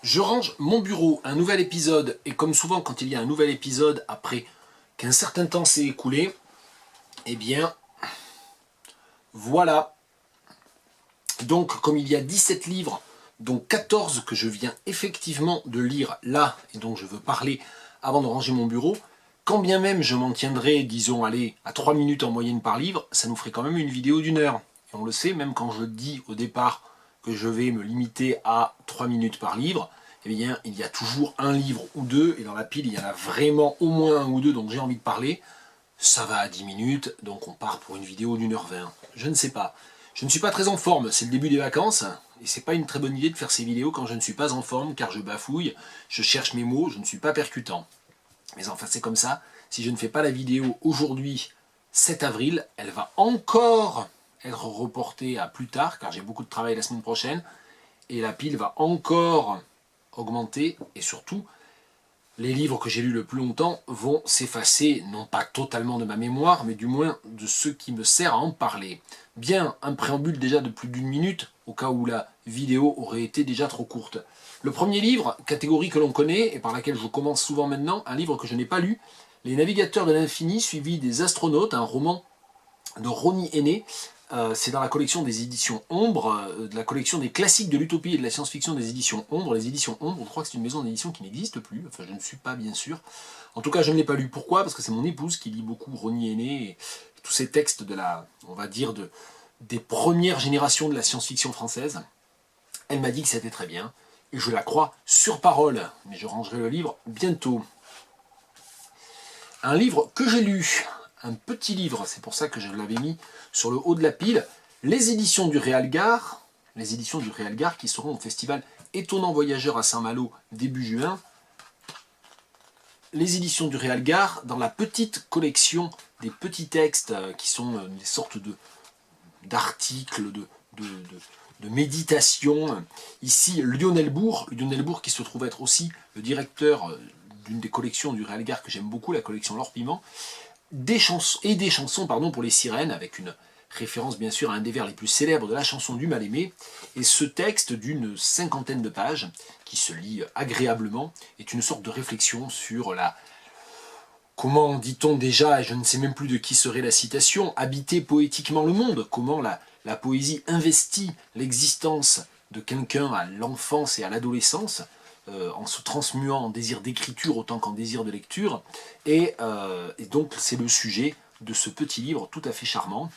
Je range mon bureau, un nouvel épisode, et comme souvent quand il y a un nouvel épisode, après qu'un certain temps s'est écoulé, eh bien, voilà. Donc, comme il y a 17 livres, dont 14 que je viens effectivement de lire là, et dont je veux parler avant de ranger mon bureau, quand bien même je m'en tiendrai, disons, allez, à 3 minutes en moyenne par livre, ça nous ferait quand même une vidéo d'1 heure. Et on le sait, même quand je dis au départ que je vais me limiter à 3 minutes par livre, eh bien, il y a toujours un livre ou deux, et dans la pile, il y en a vraiment au moins un ou deux dont j'ai envie de parler. Ça va à 10 minutes, donc on part pour une vidéo d'1 h 20. Je ne sais pas. Je ne suis pas très en forme, c'est le début des vacances, et c'est pas une très bonne idée de faire ces vidéos quand je ne suis pas en forme, car je bafouille, je cherche mes mots, je ne suis pas percutant. Mais enfin, c'est comme ça. Si je ne fais pas la vidéo aujourd'hui, 7 avril, elle va encore être reportée à plus tard, car j'ai beaucoup de travail la semaine prochaine, et la pile va encore augmenter, et surtout, les livres que j'ai lus le plus longtemps vont s'effacer, non pas totalement de ma mémoire, mais du moins de ce qui me sert à en parler. Bien, un préambule déjà de plus d'1 minute, au cas où la vidéo aurait été déjà trop courte. Le premier livre, catégorie que l'on connaît, et par laquelle je commence souvent maintenant, un livre que je n'ai pas lu, Les Navigateurs de l'Infini, suivi des Astronautes, un roman de Ronnie Heney. C'est dans la collection des éditions Ombre, de la collection des classiques de l'utopie et de la science-fiction des éditions Ombre. Les éditions Ombre, je crois que c'est une maison d'édition qui n'existe plus, enfin je ne suis pas bien sûr. En tout cas, je ne l'ai pas lu. Pourquoi? Parce que c'est mon épouse qui lit beaucoup Ronnie Heney et tous ces textes de la, on va dire, des premières générations de la science-fiction française. Elle m'a dit que c'était très bien, et je la crois sur parole, mais je rangerai le livre bientôt. Un livre que j'ai lu, un petit livre, c'est pour ça que je l'avais mis sur le haut de la pile, les éditions du Réalgard, qui seront au festival Étonnant Voyageur à Saint-Malo début juin. Les éditions du Réalgard, dans la petite collection des petits textes qui sont des sortes d'articles, de méditation. Ici, Lionel Bourg qui se trouve être aussi le directeur d'une des collections du Réalgard que j'aime beaucoup, la collection L'Or Piment, des chansons pour les sirènes, avec une référence bien sûr à un des vers les plus célèbres de la chanson du Mal-Aimé. Et ce texte d'une 50aine de pages, qui se lit agréablement, est une sorte de réflexion sur la... Comment dit-on déjà, et je ne sais même plus de qui serait la citation, habiter poétiquement le monde, comment la poésie investit l'existence de quelqu'un à l'enfance et à l'adolescence, en se transmuant en désir d'écriture autant qu'en désir de lecture, et donc c'est le sujet de ce petit livre tout à fait charmant.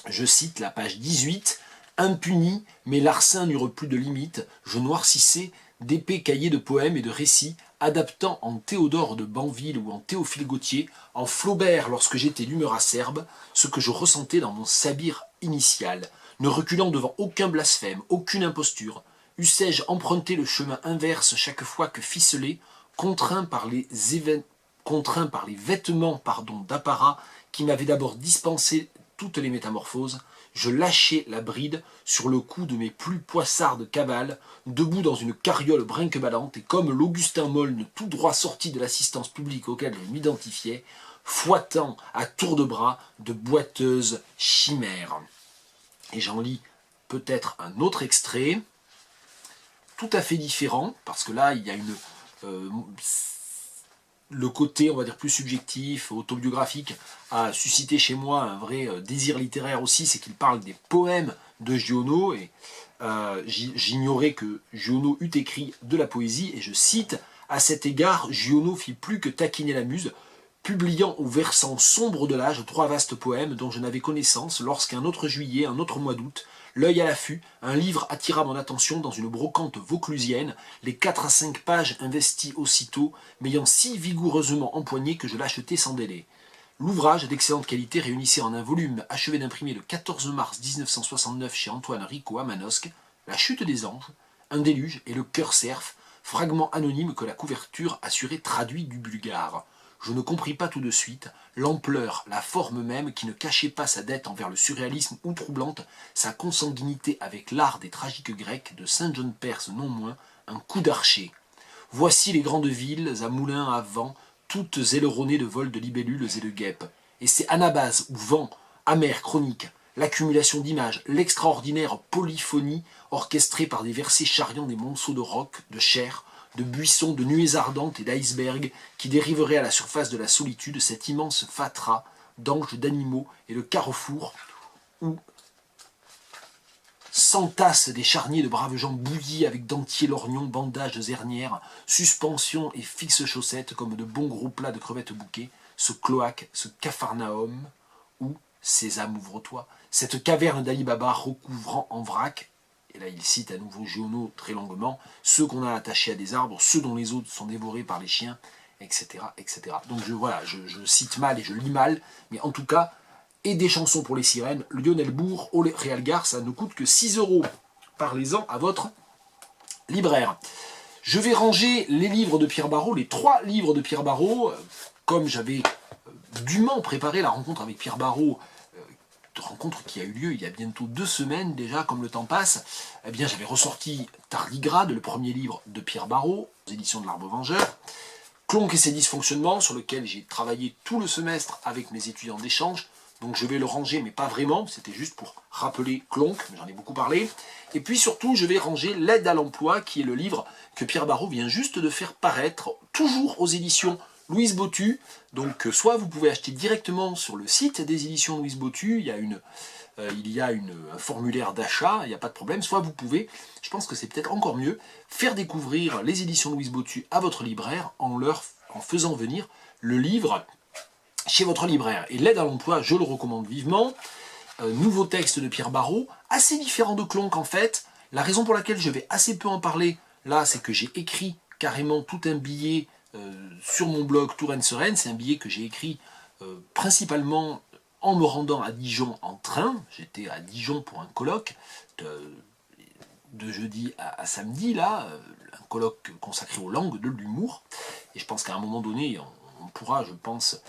Je cite la page 18, « Impuni, mes larcins n'eurent plus de limites, je noircissais d'épais cahiers de poèmes et de récits, adaptant en Théodore de Banville ou en Théophile Gautier, en Flaubert lorsque j'étais l'humeur acerbe, ce que je ressentais dans mon sabir initial, ne reculant devant aucun blasphème, aucune imposture. Eussé-je emprunté le chemin inverse chaque fois que ficelé, contraint par les vêtements d'apparat qui m'avaient d'abord dispensé toutes les métamorphoses, je lâchais la bride sur le cou de mes plus poissardes cavales, debout dans une carriole brinque-ballante, et comme l'Augustin Molne tout droit sorti de l'assistance publique auquel je m'identifiais, fouettant à tour de bras de boiteuses chimères. Et j'en lis peut-être un autre extrait, tout à fait différent, parce que là, il y a le côté, on va dire, plus subjectif, autobiographique, a suscité chez moi un vrai désir littéraire aussi, c'est qu'il parle des poèmes de Giono, et j'ignorais que Giono eût écrit de la poésie, et je cite, « À cet égard, Giono fit plus que taquiner la muse, publiant au versant sombre de l'âge 3 vastes poèmes dont je n'avais connaissance lorsqu'un autre juillet, un autre mois d'août, l'œil à l'affût, un livre attira mon attention dans une brocante vauclusienne, les 4 à 5 pages investies aussitôt, m'ayant si vigoureusement empoigné que je l'achetai sans délai. L'ouvrage, d'excellente qualité, réunissait en un volume achevé d'imprimer le 14 mars 1969 chez Antoine Rico à Manosque, La chute des anges, Un déluge et Le cœur cerf, fragment anonyme que la couverture assurait traduit du bulgare. Je ne compris pas tout de suite l'ampleur, la forme même qui ne cachait pas sa dette envers le surréalisme ou troublante, sa consanguinité avec l'art des tragiques grecs, de Saint John Perse non moins, un coup d'archer. Voici les grandes villes à moulins à vent, toutes aileronnées de vols de libellules et de guêpes. Et c'est Anabase ou vent, amer chronique, l'accumulation d'images, l'extraordinaire polyphonie orchestrée par des versets charriant des monceaux de roc, de chair, de buissons, de nuées ardentes et d'icebergs qui dériveraient à la surface de la solitude, cet immense fatras d'anges, d'animaux et le carrefour où s'entassent des charniers de braves gens bouillis avec dentiers lorgnons, bandages zernières, suspensions et fixes chaussettes comme de bons gros plats de crevettes bouquées, ce cloaque, ce capharnaüm, où, Sésame ouvre-toi, cette caverne d'Ali Baba recouvrant en vrac, et là il cite à nouveau Giono très longuement, ceux qu'on a attachés à des arbres, ceux dont les os sont dévorés par les chiens, etc. etc. Donc je cite mal et je lis mal, mais en tout cas, et des chansons pour les sirènes, Lionel Bourg, au Real Gare, ça ne coûte que 6 €. Parlez-en à votre libraire. Je vais ranger les livres de Pierre Barreau, les 3 livres de Pierre Barreau, comme j'avais dûment préparé la rencontre avec Pierre Barreau, rencontre qui a eu lieu il y a bientôt 2 semaines déjà, comme le temps passe, eh bien j'avais ressorti Tardigrade, le premier livre de Pierre Barreau, aux éditions de l'Arbre Vengeur, Clonk et ses dysfonctionnements, sur lequel j'ai travaillé tout le semestre avec mes étudiants d'échange, donc je vais le ranger, mais pas vraiment, c'était juste pour rappeler Clonk, mais j'en ai beaucoup parlé. Et puis surtout, je vais ranger L'aide à l'emploi, qui est le livre que Pierre Barreau vient juste de faire paraître, toujours aux éditions Louise Bottu. Donc soit vous pouvez acheter directement sur le site des éditions Louise Bottu, il y a un formulaire d'achat, il n'y a pas de problème, soit vous pouvez, je pense que c'est peut-être encore mieux, faire découvrir les éditions Louise Bottu à votre libraire en faisant venir le livre chez votre libraire. Et L'aide à l'emploi, je le recommande vivement. Nouveau texte de Pierre Barreau, assez différent de Clonk en fait. La raison pour laquelle je vais assez peu en parler, là, c'est que j'ai écrit carrément tout un billet sur mon blog Touraine Sereine. C'est un billet que j'ai écrit principalement en me rendant à Dijon en train. J'étais à Dijon pour un colloque de jeudi à samedi, là, un colloque consacré aux langues de l'humour. Et je pense qu'à un moment donné, on pourra, je pense,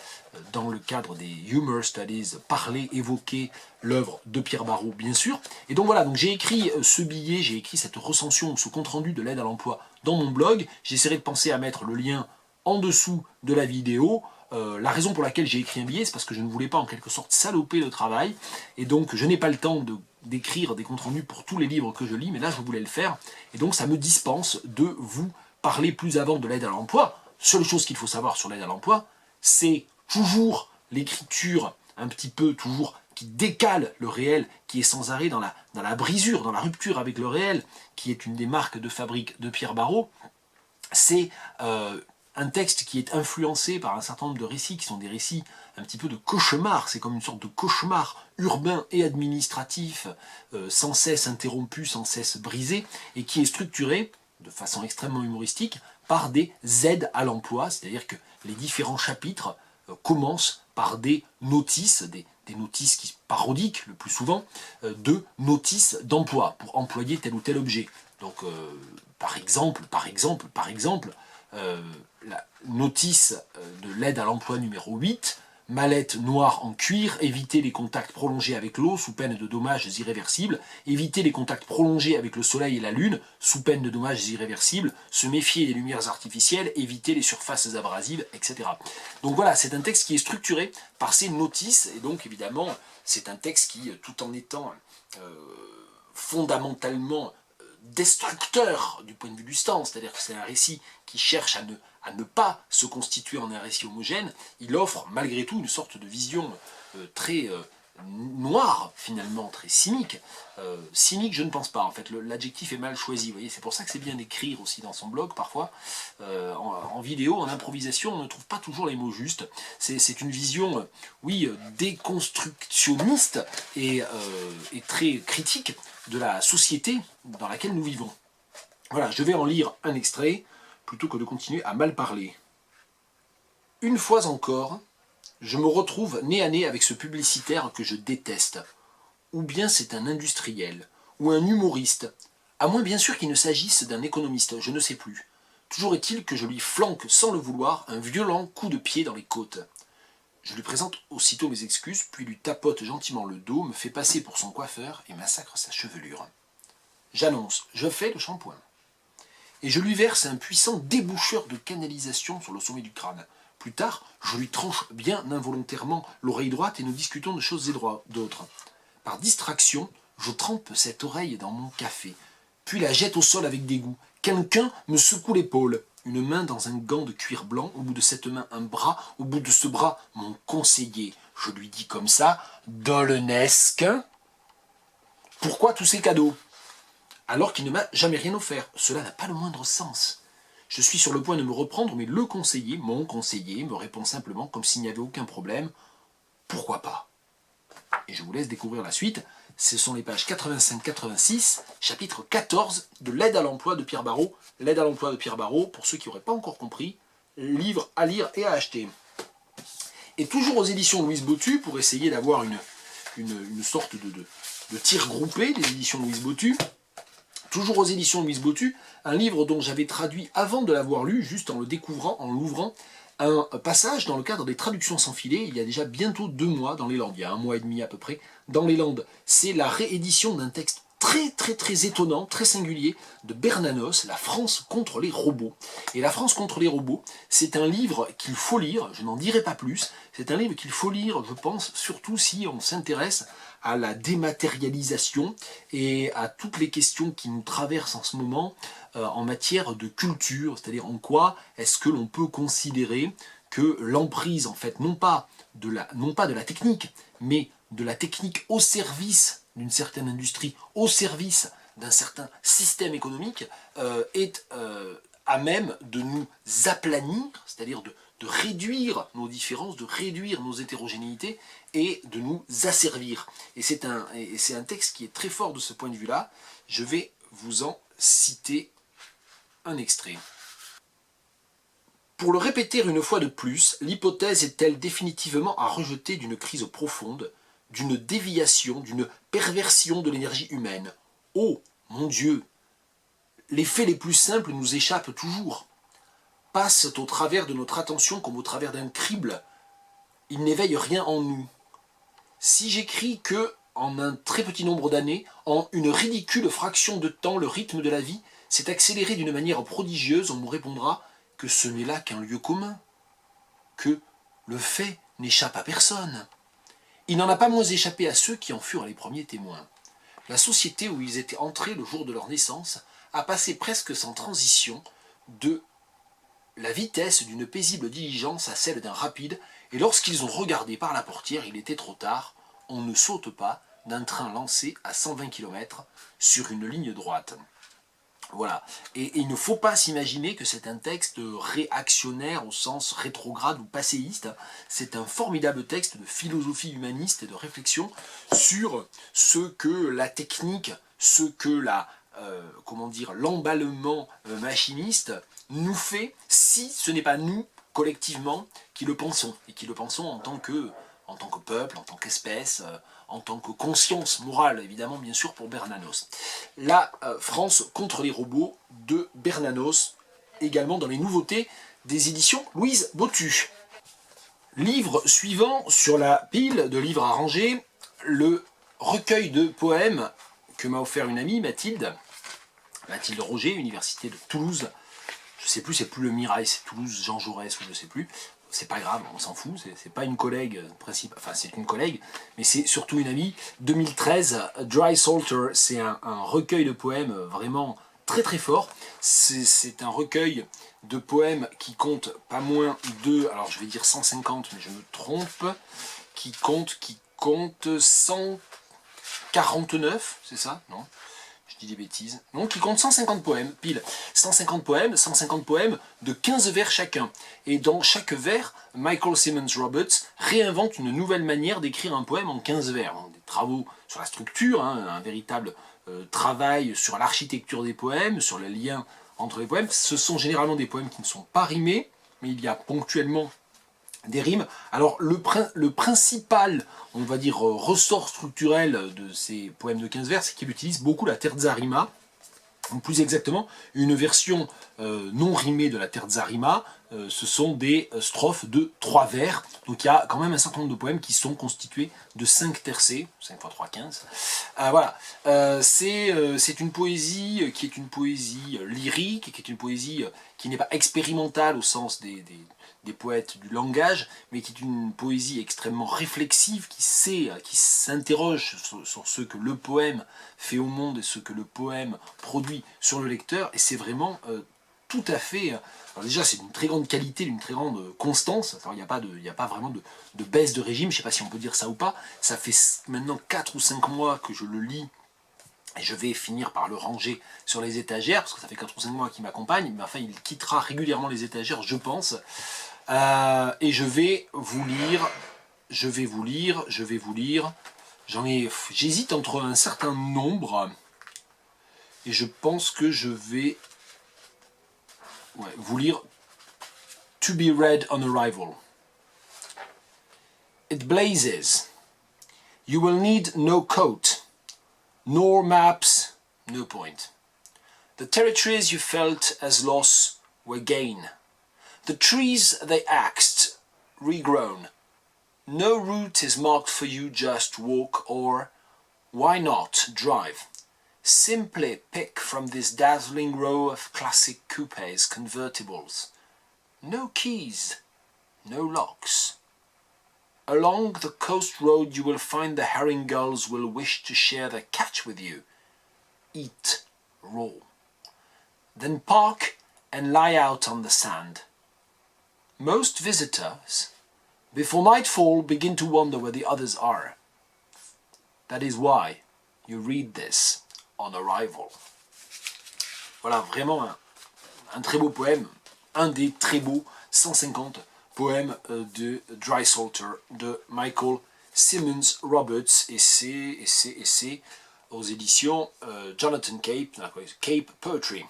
dans le cadre des Humor Studies, parler, évoquer l'œuvre de Pierre Barreau, bien sûr. Et donc voilà, donc j'ai écrit ce billet, j'ai écrit cette recension, ce compte-rendu de l'aide à l'emploi dans mon blog. J'essaierai de penser à mettre le lien en dessous de la vidéo. La raison pour laquelle j'ai écrit un billet, c'est parce que je ne voulais pas en quelque sorte saloper le travail. Et donc je n'ai pas le temps d'écrire des comptes rendus pour tous les livres que je lis, mais là je voulais le faire. Et donc ça me dispense de vous parler plus avant de l'aide à l'emploi. Seule chose qu'il faut savoir sur l'aide à l'emploi, c'est toujours l'écriture un petit peu, toujours qui décale le réel, qui est sans arrêt dans la brisure, dans la rupture avec le réel, qui est une des marques de fabrique de Pierre Barreau. C'est un texte qui est influencé par un certain nombre de récits, qui sont des récits un petit peu de cauchemar. C'est comme une sorte de cauchemar urbain et administratif, sans cesse interrompu, sans cesse brisé, et qui est structuré, de façon extrêmement humoristique, par des aides à l'emploi, c'est-à-dire que les différents chapitres commencent par des notices, des notices qui parodiques le plus souvent, de notices d'emploi, pour employer tel ou tel objet. Donc, par exemple, la notice de l'aide à l'emploi numéro 8, mallette noire en cuir, éviter les contacts prolongés avec l'eau sous peine de dommages irréversibles, éviter les contacts prolongés avec le soleil et la lune sous peine de dommages irréversibles, se méfier des lumières artificielles, éviter les surfaces abrasives, etc. Donc voilà, c'est un texte qui est structuré par ces notices, et donc évidemment, c'est un texte qui, tout en étant fondamentalement destructeur du point de vue du stance, c'est-à-dire que c'est un récit qui cherche à ne pas se constituer en un récit homogène, il offre malgré tout une sorte de vision très noire, finalement, très cynique. Cynique, je ne pense pas, en fait, l'adjectif est mal choisi, vous voyez, c'est pour ça que c'est bien d'écrire aussi dans son blog, parfois, en vidéo, en improvisation, on ne trouve pas toujours les mots justes. C'est une vision, oui, déconstructionniste et très critique de la société dans laquelle nous vivons. Voilà, je vais en lire un extrait, plutôt que de continuer à mal parler. Une fois encore, je me retrouve nez à nez avec ce publicitaire que je déteste. Ou bien c'est un industriel, ou un humoriste, à moins bien sûr qu'il ne s'agisse d'un économiste, je ne sais plus. Toujours est-il que je lui flanque sans le vouloir un violent coup de pied dans les côtes. Je lui présente aussitôt mes excuses, puis lui tapote gentiment le dos, me fait passer pour son coiffeur et massacre sa chevelure. J'annonce, je fais le shampoing. Et je lui verse un puissant déboucheur de canalisation sur le sommet du crâne. Plus tard, je lui tranche bien involontairement l'oreille droite et nous discutons de choses et d'autres. par distraction, je trempe cette oreille dans mon café, puis la jette au sol avec dégoût. Quelqu'un me secoue l'épaule. Une main dans un gant de cuir blanc, au bout de cette main un bras, au bout de ce bras mon conseiller. Je lui dis comme ça, Dolnesque, pourquoi tous ces cadeaux? Alors qu'il ne m'a jamais rien offert. Cela n'a pas le moindre sens. Je suis sur le point de me reprendre, mais le conseiller, mon conseiller, me répond simplement, comme s'il n'y avait aucun problème, pourquoi pas? Et je vous laisse découvrir la suite. Ce sont les pages 85-86, chapitre 14 de l'aide à l'emploi de Pierre Barreau. L'aide à l'emploi de Pierre Barreau, pour ceux qui n'auraient pas encore compris, livre à lire et à acheter. Et toujours aux éditions Louise Bottu, pour essayer d'avoir une sorte de tir groupé des éditions Louise Bottu, toujours aux éditions Louise Bottu, un livre dont j'avais traduit avant de l'avoir lu, juste en le découvrant, en l'ouvrant, un passage dans le cadre des traductions sans filet, il y a déjà bientôt 2 mois dans les Landes, il y a 1 mois et demi à peu près, dans les Landes. C'est la réédition d'un texte très étonnant, très singulier, de Bernanos, La France contre les robots. Et La France contre les robots, c'est un livre qu'il faut lire, je n'en dirai pas plus, c'est un livre qu'il faut lire, je pense, surtout si on s'intéresse à la dématérialisation et à toutes les questions qui nous traversent en ce moment en matière de culture, c'est-à-dire en quoi est-ce que l'on peut considérer que l'emprise, en fait, non pas de la technique, mais de la technique au service d'une certaine industrie, au service d'un certain système économique, est à même de nous aplanir, c'est-à-dire de réduire nos différences, de réduire nos hétérogénéités et de nous asservir. Et c'est un texte qui est très fort de ce point de vue-là. Je vais vous en citer un extrait. Pour le répéter une fois de plus, l'hypothèse est-elle définitivement à rejeter d'une crise profonde, d'une déviation, d'une perversion de l'énergie humaine? Oh, mon Dieu! Les faits les plus simples nous échappent toujours, passent au travers de notre attention comme au travers d'un crible. Ils n'éveillent rien en nous. Si j'écris que, en un très petit nombre d'années, en une ridicule fraction de temps, le rythme de la vie s'est accéléré d'une manière prodigieuse, on me répondra que ce n'est là qu'un lieu commun, que le fait n'échappe à personne. Il n'en a pas moins échappé à ceux qui en furent les premiers témoins. La société où ils étaient entrés le jour de leur naissance a passé presque sans transition de la vitesse d'une paisible diligence à celle d'un rapide, et lorsqu'ils ont regardé par la portière, il était trop tard, on ne saute pas d'un train lancé à 120 km sur une ligne droite. Voilà. Et il ne faut pas s'imaginer que c'est un texte réactionnaire au sens rétrograde ou passéiste. C'est un formidable texte de philosophie humaniste et de réflexion sur ce que la technique, ce que l'emballement machiniste nous fait, si ce n'est pas nous, collectivement, qui le pensons. Et qui le pensons en tant que peuple, en tant qu'espèce, en tant que conscience morale, évidemment, bien sûr, pour Bernanos. La France contre les robots de Bernanos, également dans les nouveautés des éditions Louise Bottu. Livre suivant sur la pile de livres à ranger, le recueil de poèmes que m'a offert une amie, Mathilde Roger, Université de Toulouse. Je sais plus, c'est plus le Mirail, c'est Toulouse, Jean Jaurès, ou je sais plus. C'est pas grave, on s'en fout, c'est pas une collègue principale, enfin c'est une collègue, mais c'est surtout une amie. 2013, Dry Salter, c'est un recueil de poèmes vraiment très fort. C'est un recueil de poèmes qui compte pas moins de, alors je vais dire 150, mais je me trompe, qui compte 149, c'est ça? Non, je dis des bêtises. Non, qui compte 150 poèmes, pile. 150 poèmes de 15 vers chacun. Et dans chaque vers, Michael Simmons Roberts réinvente une nouvelle manière d'écrire un poème en 15 vers. Donc, des travaux sur la structure, un véritable travail sur l'architecture des poèmes, sur le lien entre les poèmes. Ce sont généralement des poèmes qui ne sont pas rimés, mais il y a ponctuellement des rimes. Alors le principal, on va dire, ressort structurel de ces poèmes de 15 vers, c'est qu'il utilise beaucoup la terza rima, ou plus exactement une version non rimée de la terza rima, ce sont des strophes de 3 vers. Donc il y a quand même un certain nombre de poèmes qui sont constitués de 5 tercets, 5 x 3, 15. Voilà, c'est une poésie qui est une poésie lyrique, qui est une poésie qui n'est pas expérimentale au sens des poètes du langage, mais qui est une poésie extrêmement réflexive, qui s'interroge sur ce que le poème fait au monde et ce que le poème produit sur le lecteur, et c'est vraiment tout à fait... Alors déjà, c'est d'une très grande qualité, d'une très grande constance. Alors, il n'y a pas vraiment de baisse de régime, je ne sais pas si on peut dire ça ou pas. Ça fait maintenant 4 ou 5 mois que je le lis, et je vais finir par le ranger sur les étagères, parce que ça fait 4 ou 5 mois qu'il m'accompagne, mais enfin, il quittera régulièrement les étagères, je pense. Et je vais vous lire, j'hésite entre un certain nombre, et je pense que je vais vous lire To be read on arrival. It blazes. You will need no coat, nor maps, no point. The territories you felt as loss were gain. The trees they axed, regrown. No route is marked for you, just walk, or, why not, drive. Simply pick from this dazzling row of classic coupes, convertibles. No keys, no locks. Along the coast road you will find the herring gulls will wish to share their catch with you. Eat raw. Then park and lie out on the sand. Most visitors, before nightfall, begin to wonder where the others are. That is why you read this on arrival. Voilà, vraiment un très beau poème, un des très beaux 150 poèmes de Dry Salter, de Michael Simmons Roberts, et c'est aux éditions Jonathan Cape, Cape Poetry.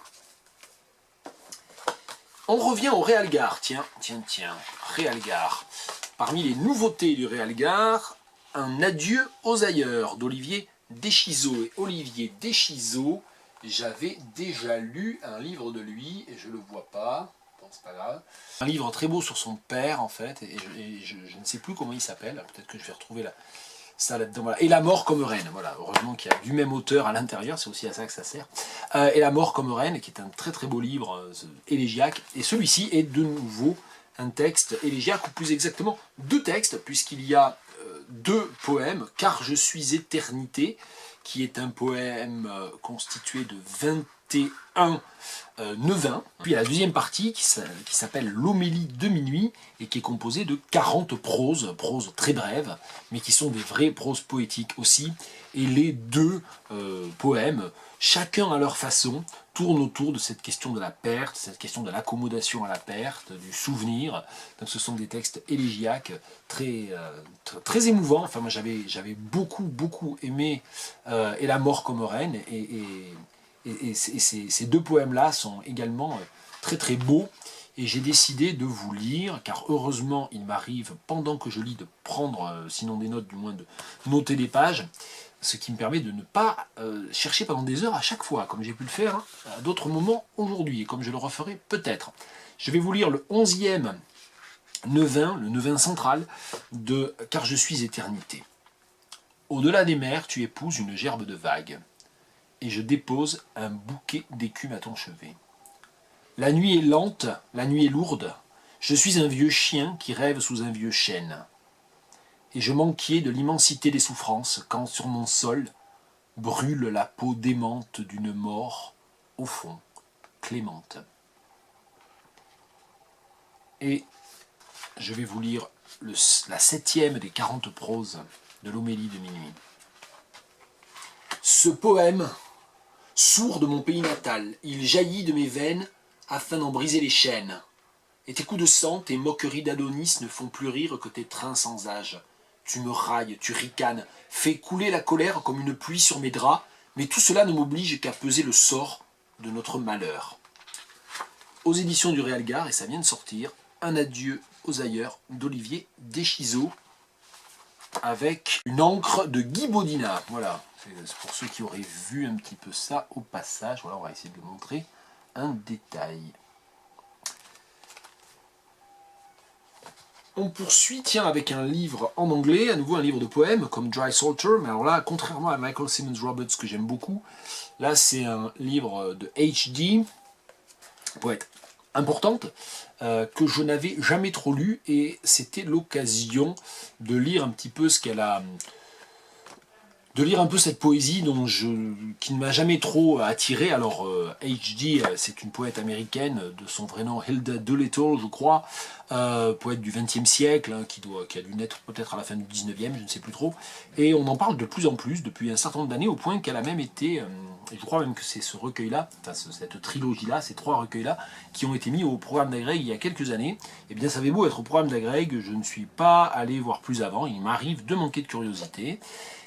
On revient au Réalgar, tiens, Réalgar. Parmi les nouveautés du Réalgar, un adieu aux ailleurs d'Olivier Deschizeau. Et Olivier Deschizeau, j'avais déjà lu un livre de lui, et je le vois pas, bon c'est pas grave. Un livre très beau sur son père en fait, et je ne sais plus comment il s'appelle, peut-être que je vais retrouver ça là-dedans. Voilà. Et la mort comme reine, voilà, heureusement qu'il y a du même auteur à l'intérieur, c'est aussi à ça que ça sert. Et la mort comme reine, qui est un très très beau livre élégiaque, et celui-ci est de nouveau un texte élégiaque, ou plus exactement 2 textes, puisqu'il y a 2 poèmes, Car je suis éternité, qui est un poème constitué de 21 neuvains. Puis il y a la deuxième partie qui s'appelle L'homélie de minuit et qui est composée de 40 proses très brèves, mais qui sont des vraies proses poétiques aussi. Et les 2 poèmes, chacun à leur façon, tournent autour de cette question de la perte, cette question de l'accommodation à la perte, du souvenir. Donc ce sont des textes élégiaques très émouvants. Enfin moi j'avais beaucoup aimé Et la mort comme reine, et ces 2 poèmes-là sont également très très beaux, et j'ai décidé de vous lire, car heureusement il m'arrive pendant que je lis de prendre, sinon des notes, du moins de noter des pages, ce qui me permet de ne pas chercher pendant des heures à chaque fois, comme j'ai pu le faire à d'autres moments aujourd'hui, et comme je le referai peut-être. Je vais vous lire le 11e neuvain, le neuvain central, de Car je suis éternité. Au-delà des mers, tu épouses une gerbe de vagues, et je dépose un bouquet d'écume à ton chevet. La nuit est lente, la nuit est lourde, je suis un vieux chien qui rêve sous un vieux chêne. Et je m'enquiers de l'immensité des souffrances quand sur mon sol brûle la peau démente d'une mort, au fond, clémente. Et je vais vous lire la 7e des 40 proses de l'homélie de minuit. Ce poème, sourd de mon pays natal, il jaillit de mes veines afin d'en briser les chaînes. Et tes coups de sang, tes moqueries d'Adonis ne font plus rire que tes trains sans âge. Tu me railles, tu ricanes, fais couler la colère comme une pluie sur mes draps, mais tout cela ne m'oblige qu'à peser le sort de notre malheur. Aux éditions du Réalgar, et ça vient de sortir, Un adieu aux ailleurs d'Olivier Deschizeau, avec une encre de Guy Bodina. Voilà, c'est pour ceux qui auraient vu un petit peu ça au passage. Voilà, on va essayer de le montrer un détail. On poursuit, tiens, avec un livre en anglais, à nouveau un livre de poèmes, comme Dry Salter, mais alors là, contrairement à Michael Simmons Roberts, que j'aime beaucoup, là c'est un livre de H.D., poète importante, que je n'avais jamais trop lu, et c'était l'occasion de lire un petit peu ce qu'elle a... de lire un peu cette poésie qui ne m'a jamais trop attiré. Alors, H.D., c'est une poète américaine, de son vrai nom Hilda Doolittle, je crois, poète du XXe siècle, hein, qui a dû naître peut-être à la fin du XIXe, je ne sais plus trop. Et on en parle de plus en plus depuis un certain nombre d'années, au point qu'elle a même été, et je crois même que c'est ce recueil-là, enfin cette trilogie-là, ces 3 recueils-là, qui ont été mis au programme d'Agreg il y a quelques années. Eh bien, ça avait beau être au programme d'Agreg, je ne suis pas allé voir plus avant, il m'arrive de manquer de curiosité.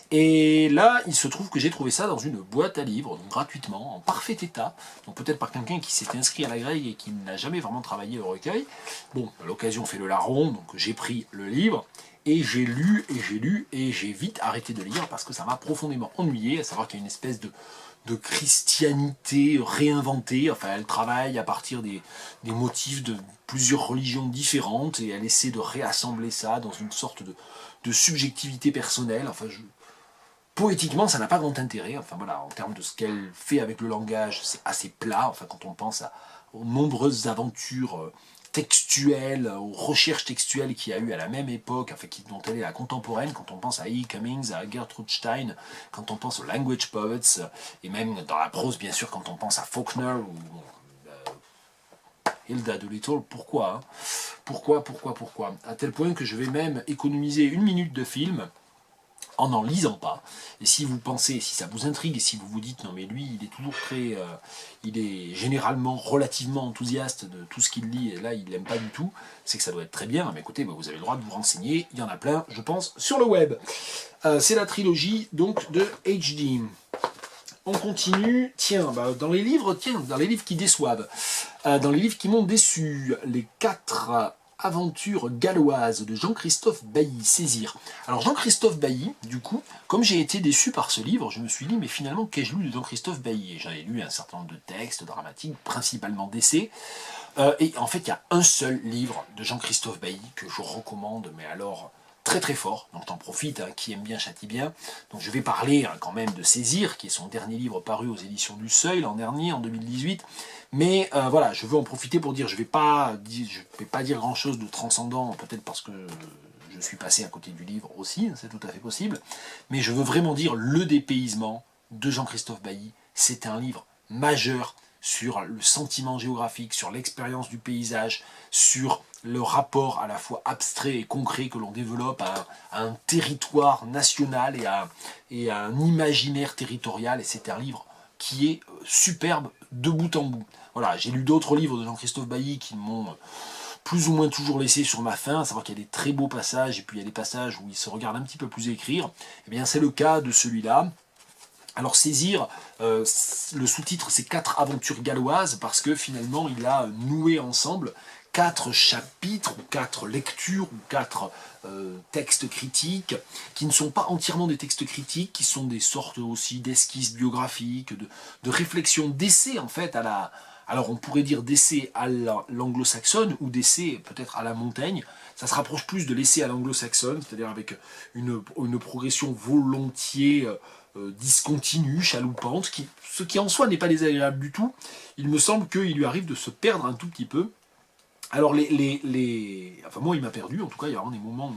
Et là, il se trouve que j'ai trouvé ça dans une boîte à livres, donc gratuitement, en parfait état, donc peut-être par quelqu'un qui s'est inscrit à l'Agreg et qui n'a jamais vraiment travaillé le recueil. Bon, l'occasion fait le larron, donc j'ai pris le livre, et j'ai lu, et j'ai vite arrêté de lire, parce que ça m'a profondément ennuyé, à savoir qu'il y a une espèce de christianité réinventée, enfin elle travaille à partir des motifs de plusieurs religions différentes, et elle essaie de réassembler ça dans une sorte de subjectivité personnelle, enfin poétiquement, ça n'a pas grand intérêt. Enfin voilà, en termes de ce qu'elle fait avec le langage, c'est assez plat. Enfin, quand on pense aux nombreuses aventures textuelles, aux recherches textuelles qu'il y a eu à la même époque, enfin, dont elle est la contemporaine, quand on pense à E. Cummings, à Gertrude Stein, quand on pense aux language poets, et même dans la prose, bien sûr, quand on pense à Faulkner ou Hilda Doolittle, pourquoi hein pourquoi à tel point que je vais même économiser 1 minute de film en n'en lisant pas. Et si vous pensez, si ça vous intrigue, et si vous vous dites non mais lui il est toujours très, il est généralement relativement enthousiaste de tout ce qu'il lit, et là il l'aime pas du tout, c'est que ça doit être très bien. Mais écoutez, vous avez le droit de vous renseigner, il y en a plein, je pense, sur le web. C'est la trilogie donc de H.D. On continue, tiens, dans les livres qui déçoivent, dans les livres qui m'ont déçu, les 4 aventures galloises de Jean-Christophe Bailly, Saisir. Alors Jean-Christophe Bailly, du coup, comme j'ai été déçu par ce livre, je me suis dit, mais finalement, qu'ai-je lu de Jean-Christophe Bailly? Et j'avais lu un certain nombre de textes dramatiques, principalement d'essais, et en fait, il y a un seul livre de Jean-Christophe Bailly que je recommande, mais alors très très fort, donc t'en profites, hein, qui aime bien châtie bien. Donc je vais parler hein, quand même de Saisir, qui est son dernier livre paru aux éditions du Seuil l'an dernier, en 2018. Mais voilà, je veux en profiter pour dire, je vais pas dire grand chose de transcendant, peut-être parce que je suis passé à côté du livre aussi, c'est tout à fait possible, mais je veux vraiment dire le dépaysement de Jean-Christophe Bailly. C'est un livre majeur sur le sentiment géographique, sur l'expérience du paysage, sur le rapport à la fois abstrait et concret que l'on développe à un territoire national et à un imaginaire territorial. Et c'est un livre qui est superbe de bout en bout. Voilà, j'ai lu d'autres livres de Jean-Christophe Bailly qui m'ont plus ou moins toujours laissé sur ma faim, à savoir qu'il y a des très beaux passages, et puis il y a des passages où il se regarde un petit peu plus à écrire. Eh bien c'est le cas de celui-là. Alors Saisir, le sous-titre c'est 4 aventures galloises, parce que finalement il a noué ensemble 4 chapitres, ou 4 lectures, ou 4 textes critiques, qui ne sont pas entièrement des textes critiques, qui sont des sortes aussi d'esquisses biographiques, de réflexions, d'essais en fait alors on pourrait dire d'essais à l'anglo-saxonne, ou d'essais peut-être à la Montaigne. Ça se rapproche plus de l'essai à l'anglo-saxonne, c'est-à-dire avec une progression volontiers discontinue, chaloupante, ce qui en soi n'est pas désagréable du tout. Il me semble qu'il lui arrive de se perdre un tout petit peu. Alors enfin moi il m'a perdu, en tout cas il y a vraiment des moments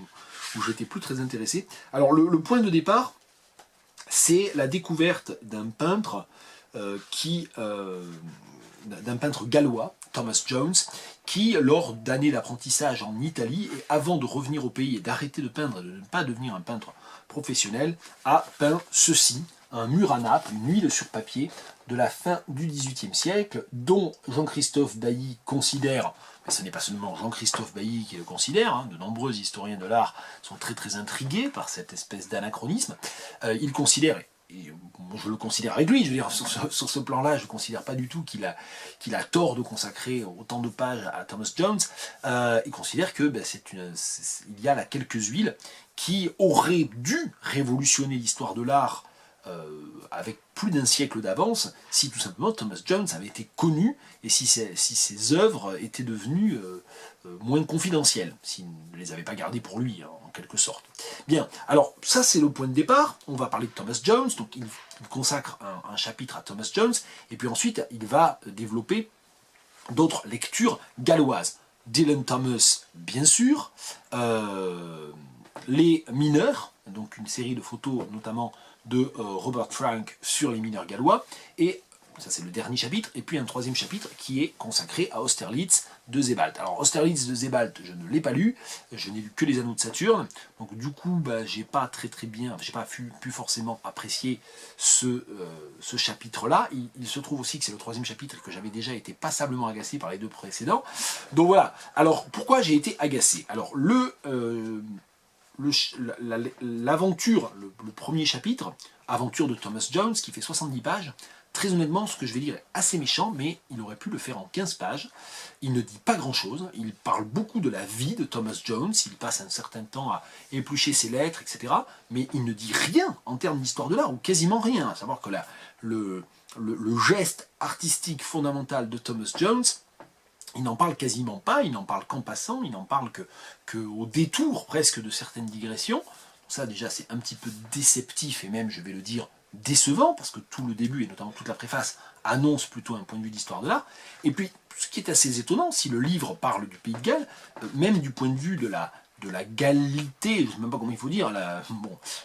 où j'étais plus très intéressé. Alors le point de départ, c'est la découverte d'un peintre d'un peintre gallois, Thomas Jones, qui, lors d'années d'apprentissage en Italie, et avant de revenir au pays et d'arrêter de peindre, de ne pas devenir un peintre professionnel, a peint ceci, un mur à Naples, une huile sur papier, de la fin du XVIIIe siècle, dont Jean-Christophe Bailly considère, mais ce n'est pas seulement Jean-Christophe Bailly qui le considère, hein, de nombreux historiens de l'art sont très très intrigués par cette espèce d'anachronisme, il considère, et je le considère avec lui, je veux dire, sur ce plan-là, je ne considère pas du tout qu'il a tort de consacrer autant de pages à Thomas Jones. Il considère que il y a là quelques huiles qui auraient dû révolutionner l'histoire de l'art avec plus d'un siècle d'avance, si tout simplement Thomas Jones avait été connu et si ses œuvres étaient devenues moins confidentielles, s'il ne les avait pas gardées pour lui, hein, en quelque sorte. Bien, alors ça c'est le point de départ, on va parler de Thomas Jones, donc il consacre un chapitre à Thomas Jones, et puis ensuite il va développer d'autres lectures galloises. Dylan Thomas, bien sûr, les mineurs, donc une série de photos notamment de Robert Frank sur les mineurs gallois, et ça c'est le dernier chapitre, et puis un troisième chapitre qui est consacré à Austerlitz de Sebald. Alors Austerlitz de Sebald, je ne l'ai pas lu, je n'ai lu que les Anneaux de Saturne, donc du coup j'ai pas très bien, j'ai pas pu forcément apprécier ce chapitre-là. Il se trouve aussi que c'est le troisième chapitre et que j'avais déjà été passablement agacé par les deux précédents. Donc voilà, alors pourquoi j'ai été agacé? Alors l'aventure, le premier chapitre, Aventure de Thomas Jones, qui fait 70 pages, très honnêtement, ce que je vais dire est assez méchant, mais il aurait pu le faire en 15 pages. Il ne dit pas grand-chose, il parle beaucoup de la vie de Thomas Jones, il passe un certain temps à éplucher ses lettres, etc. Mais il ne dit rien en termes d'histoire de l'art, ou quasiment rien. À savoir que le geste artistique fondamental de Thomas Jones, il n'en parle quasiment pas, il n'en parle qu'en passant, il n'en parle que au détour presque de certaines digressions. Ça déjà c'est un petit peu déceptif et même je vais le dire décevant, parce que tout le début et notamment toute la préface annonce plutôt un point de vue d'histoire de l'art. Et puis ce qui est assez étonnant, si le livre parle du Pays de Galles, même du point de vue de la gallité, je ne sais même pas comment il faut dire,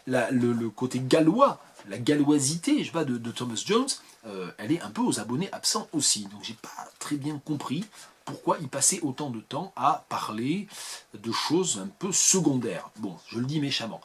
le côté gallois, la galloisité, je sais pas, de Thomas Jones, elle est un peu aux abonnés absents aussi. Donc j'ai pas très bien compris pourquoi il passait autant de temps à parler de choses un peu secondaires. Bon, je le dis méchamment.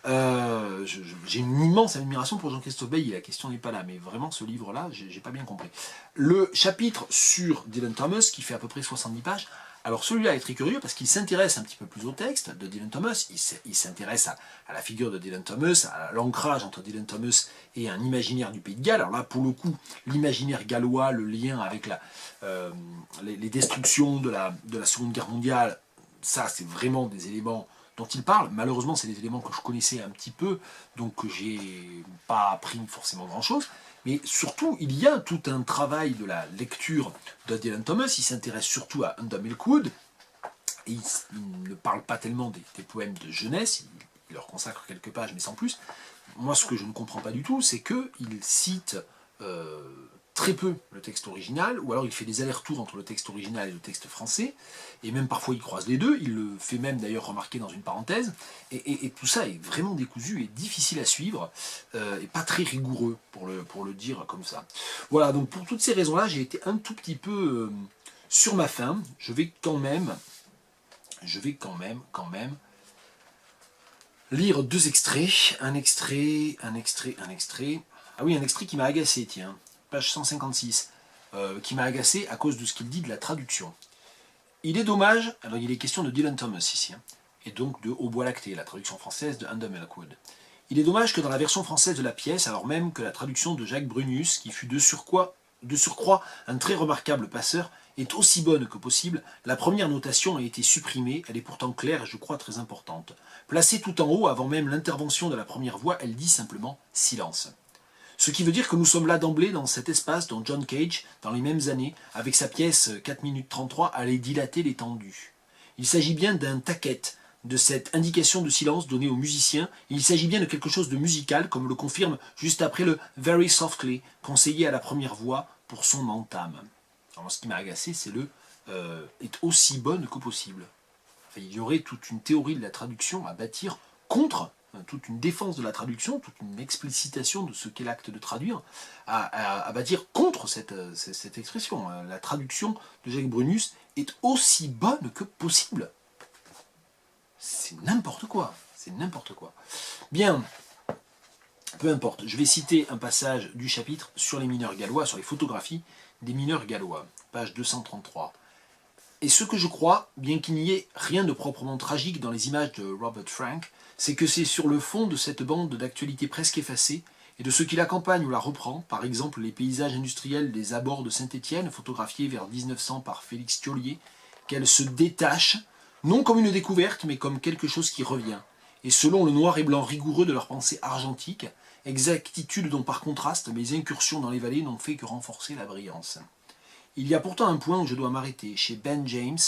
J'ai une immense admiration pour Jean-Christophe Bailly, la question n'est pas là, mais vraiment ce livre-là, j'ai pas bien compris. Le chapitre sur Dylan Thomas, qui fait à peu près 70 pages, alors celui-là est très curieux parce qu'il s'intéresse un petit peu plus au texte de Dylan Thomas, il s'intéresse à la figure de Dylan Thomas, à l'ancrage entre Dylan Thomas et un imaginaire du Pays de Galles. Alors là, pour le coup, l'imaginaire gallois, le lien avec les destructions de la Seconde Guerre mondiale, ça c'est vraiment des éléments dont il parle. Malheureusement, c'est des éléments que je connaissais un petit peu, donc que j'ai pas appris forcément grand-chose. Mais surtout, il y a tout un travail de la lecture de Dylan Thomas. Il s'intéresse surtout à Unda Milkwood. Et il ne parle pas tellement des poèmes de jeunesse. Il leur consacre quelques pages, mais sans plus. Moi, ce que je ne comprends pas du tout, c'est qu'il cite très peu le texte original, ou alors il fait des allers-retours entre le texte original et le texte français, et même parfois il croise les deux, il le fait même d'ailleurs remarquer dans une parenthèse, et tout ça est vraiment décousu et difficile à suivre, et pas très rigoureux, pour le dire comme ça. Voilà, donc pour toutes ces raisons-là, j'ai été un tout petit peu sur ma faim. Je vais quand même lire deux extraits, un extrait. Ah oui, un extrait qui m'a agacé, tiens. Page 156, qui m'a agacé à cause de ce qu'il dit de la traduction. Il est dommage, alors il est question de Dylan Thomas ici, hein, et donc de Au bois lacté, la traduction française de Unda Milkwood. Il est dommage que dans la version française de la pièce, alors même que la traduction de Jacques Brunius, qui fut de surcroît un très remarquable passeur, est aussi bonne que possible, la première notation a été supprimée, elle est pourtant claire et je crois très importante. Placée tout en haut, avant même l'intervention de la première voix, elle dit simplement « silence ». Ce qui veut dire que nous sommes là d'emblée dans cet espace dont John Cage, dans les mêmes années, avec sa pièce 4 minutes 33, allait dilater l'étendue. Il s'agit bien d'un taquet, de cette indication de silence donnée aux musiciens, et il s'agit bien de quelque chose de musical, comme le confirme juste après le « very softly » conseillé à la première voix pour son entame. Alors ce qui m'a agacé, c'est le est aussi bonne que possible. Enfin, il y aurait toute une théorie de la traduction à bâtir contre, toute une défense de la traduction, toute une explicitation de ce qu'est l'acte de traduire, à bâtir contre cette expression. La traduction de Jacques Brunius est aussi bonne que possible. C'est n'importe quoi. C'est n'importe quoi. Bien, peu importe. Je vais citer un passage du chapitre sur les mineurs gallois, sur les photographies des mineurs gallois, page 233. Et ce que je crois, bien qu'il n'y ait rien de proprement tragique dans les images de Robert Frank, c'est que c'est sur le fond de cette bande d'actualité presque effacée, et de ce qui l'accompagne ou la reprend, par exemple les paysages industriels des abords de Saint-Étienne, photographiés vers 1900 par Félix Thiollier, qu'elle se détache, non comme une découverte, mais comme quelque chose qui revient. Et selon le noir et blanc rigoureux de leur pensée argentique, exactitude dont par contraste mes incursions dans les vallées n'ont fait que renforcer la brillance. Il y a pourtant un point où je dois m'arrêter. Chez Ben James,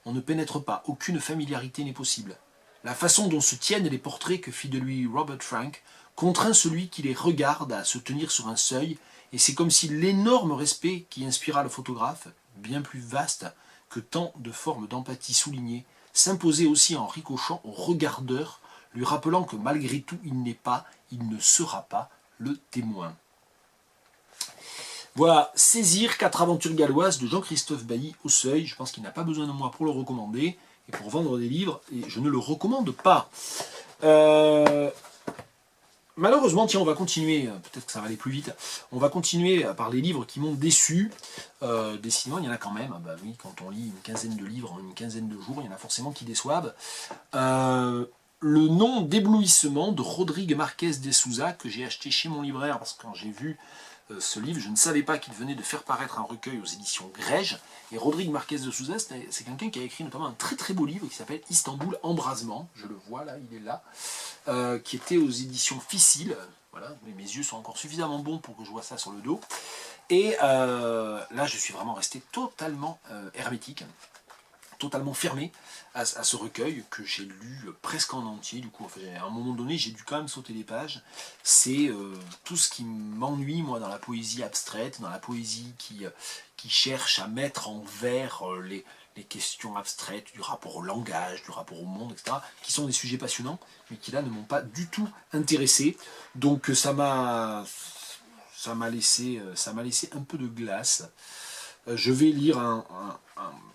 on ne pénètre pas, aucune familiarité n'est possible. La façon dont se tiennent les portraits que fit de lui Robert Frank contraint celui qui les regarde à se tenir sur un seuil, et c'est comme si l'énorme respect qui inspira le photographe, bien plus vaste que tant de formes d'empathie soulignées, s'imposait aussi en ricochant au regardeur, lui rappelant que malgré tout il n'est pas, il ne sera pas le témoin. Voilà, Saisir, 4 aventures galloises de Jean-Christophe Bailly au Seuil. Je pense qu'il n'a pas besoin de moi pour le recommander et pour vendre des livres, et je ne le recommande pas. Malheureusement, tiens, on va continuer, peut-être que ça va aller plus vite, on va continuer par les livres qui m'ont déçu. Décidément, il y en a quand même. Bah oui, quand on lit une quinzaine de livres en une quinzaine de jours, il y en a forcément qui déçoivent. Le nom d'éblouissement de Rodrigue Marquez de Souza, que j'ai acheté chez mon libraire, parce que quand j'ai vu ce livre, je ne savais pas qu'il venait de faire paraître un recueil aux éditions Grège. Et Rodrigue Marquez de Souza, c'est quelqu'un qui a écrit notamment un très très beau livre qui s'appelle Istanbul Embrasement. Je le vois là, il est là. Qui était aux éditions Ficile. Voilà, mais mes yeux sont encore suffisamment bons pour que je vois ça sur le dos. Et là, je suis vraiment resté totalement hermétique, totalement fermé à ce recueil que j'ai lu presque en entier. Du coup, enfin, à un moment donné, j'ai dû quand même sauter des pages. C'est tout ce qui m'ennuie, moi, dans la poésie abstraite, dans la poésie qui cherche à mettre en vers les questions abstraites du rapport au langage, du rapport au monde, etc., qui sont des sujets passionnants, mais qui là ne m'ont pas du tout intéressé. Donc ça m'a laissé un peu de glace. Je vais lire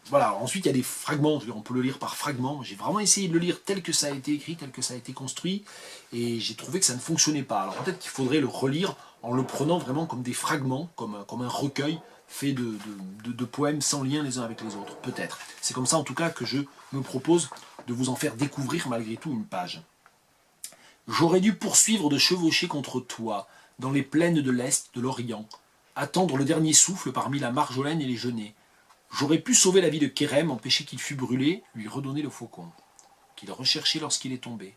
voilà, ensuite il y a des fragments, on peut le lire par fragments. J'ai vraiment essayé de le lire tel que ça a été écrit, tel que ça a été construit, et j'ai trouvé que ça ne fonctionnait pas. Alors peut-être qu'il faudrait le relire en le prenant vraiment comme des fragments, comme un recueil fait de poèmes sans lien les uns avec les autres, peut-être. C'est comme ça en tout cas que je me propose de vous en faire découvrir malgré tout une page. J'aurais dû poursuivre de chevaucher contre toi, dans les plaines de l'Est, de l'Orient, attendre le dernier souffle parmi la marjolaine et les genêts. J'aurais pu sauver la vie de Kérem, empêcher qu'il fût brûlé, lui redonner le faucon, qu'il recherchait lorsqu'il est tombé.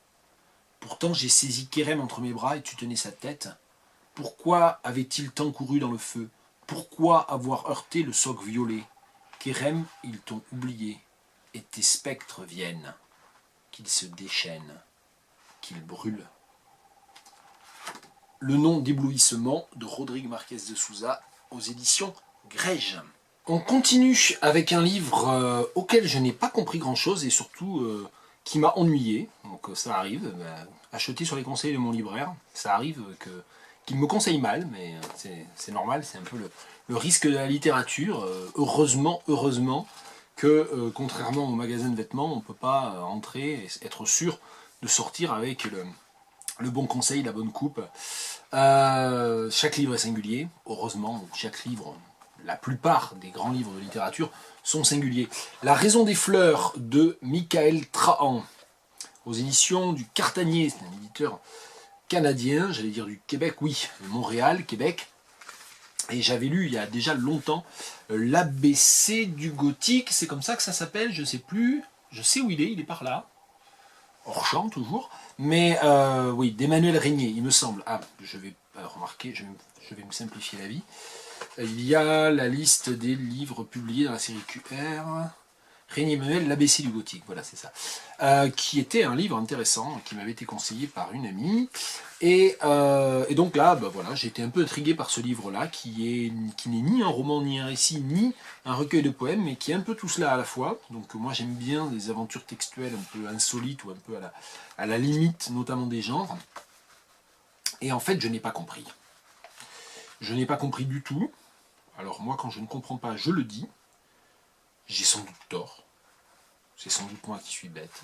Pourtant j'ai saisi Kérem entre mes bras et tu tenais sa tête. Pourquoi avait-il tant couru dans le feu? Pourquoi avoir heurté le soc violet? Kérem, ils t'ont oublié, et tes spectres viennent, qu'ils se déchaînent, qu'ils brûlent. Le nom d'éblouissement de Rodrigue Marquez de Souza aux éditions Grège. On continue avec un livre auquel je n'ai pas compris grand-chose et surtout qui m'a ennuyé. Donc ça arrive, acheté sur les conseils de mon libraire, ça arrive qu'il me conseille mal, mais c'est normal, c'est un peu le risque de la littérature. Heureusement que contrairement au magasin de vêtements, on ne peut pas entrer et être sûr de sortir avec le bon conseil, la bonne coupe. Chaque livre est singulier, heureusement, chaque livre, la plupart des grands livres de littérature sont singuliers. La raison des fleurs de Michael Trahan, aux éditions du Cartanier, c'est un éditeur canadien, j'allais dire du Québec, oui, Montréal, Québec. Et j'avais lu il y a déjà longtemps l'ABC du gothique, c'est comme ça que ça s'appelle, je sais plus, je sais où il est par là. Hors champ toujours, mais oui, d'Emmanuel Régnier, il me semble. Ah, je vais remarquer, je vais me simplifier la vie. Il y a la liste des livres publiés dans la série QR. Régnier Emmanuel, l'ABC du gothique, voilà, c'est ça. Qui était un livre intéressant, qui m'avait été conseillé par une amie. Et donc là, bah voilà, j'ai été un peu intrigué par ce livre-là, qui n'est ni un roman, ni un récit, ni un recueil de poèmes, mais qui est un peu tout cela à la fois. Donc moi j'aime bien les aventures textuelles un peu insolites, ou un peu à la limite, notamment des genres. Et en fait, je n'ai pas compris. Je n'ai pas compris du tout. Alors moi, quand je ne comprends pas, je le dis. J'ai sans doute tort. C'est sans doute moi qui suis bête.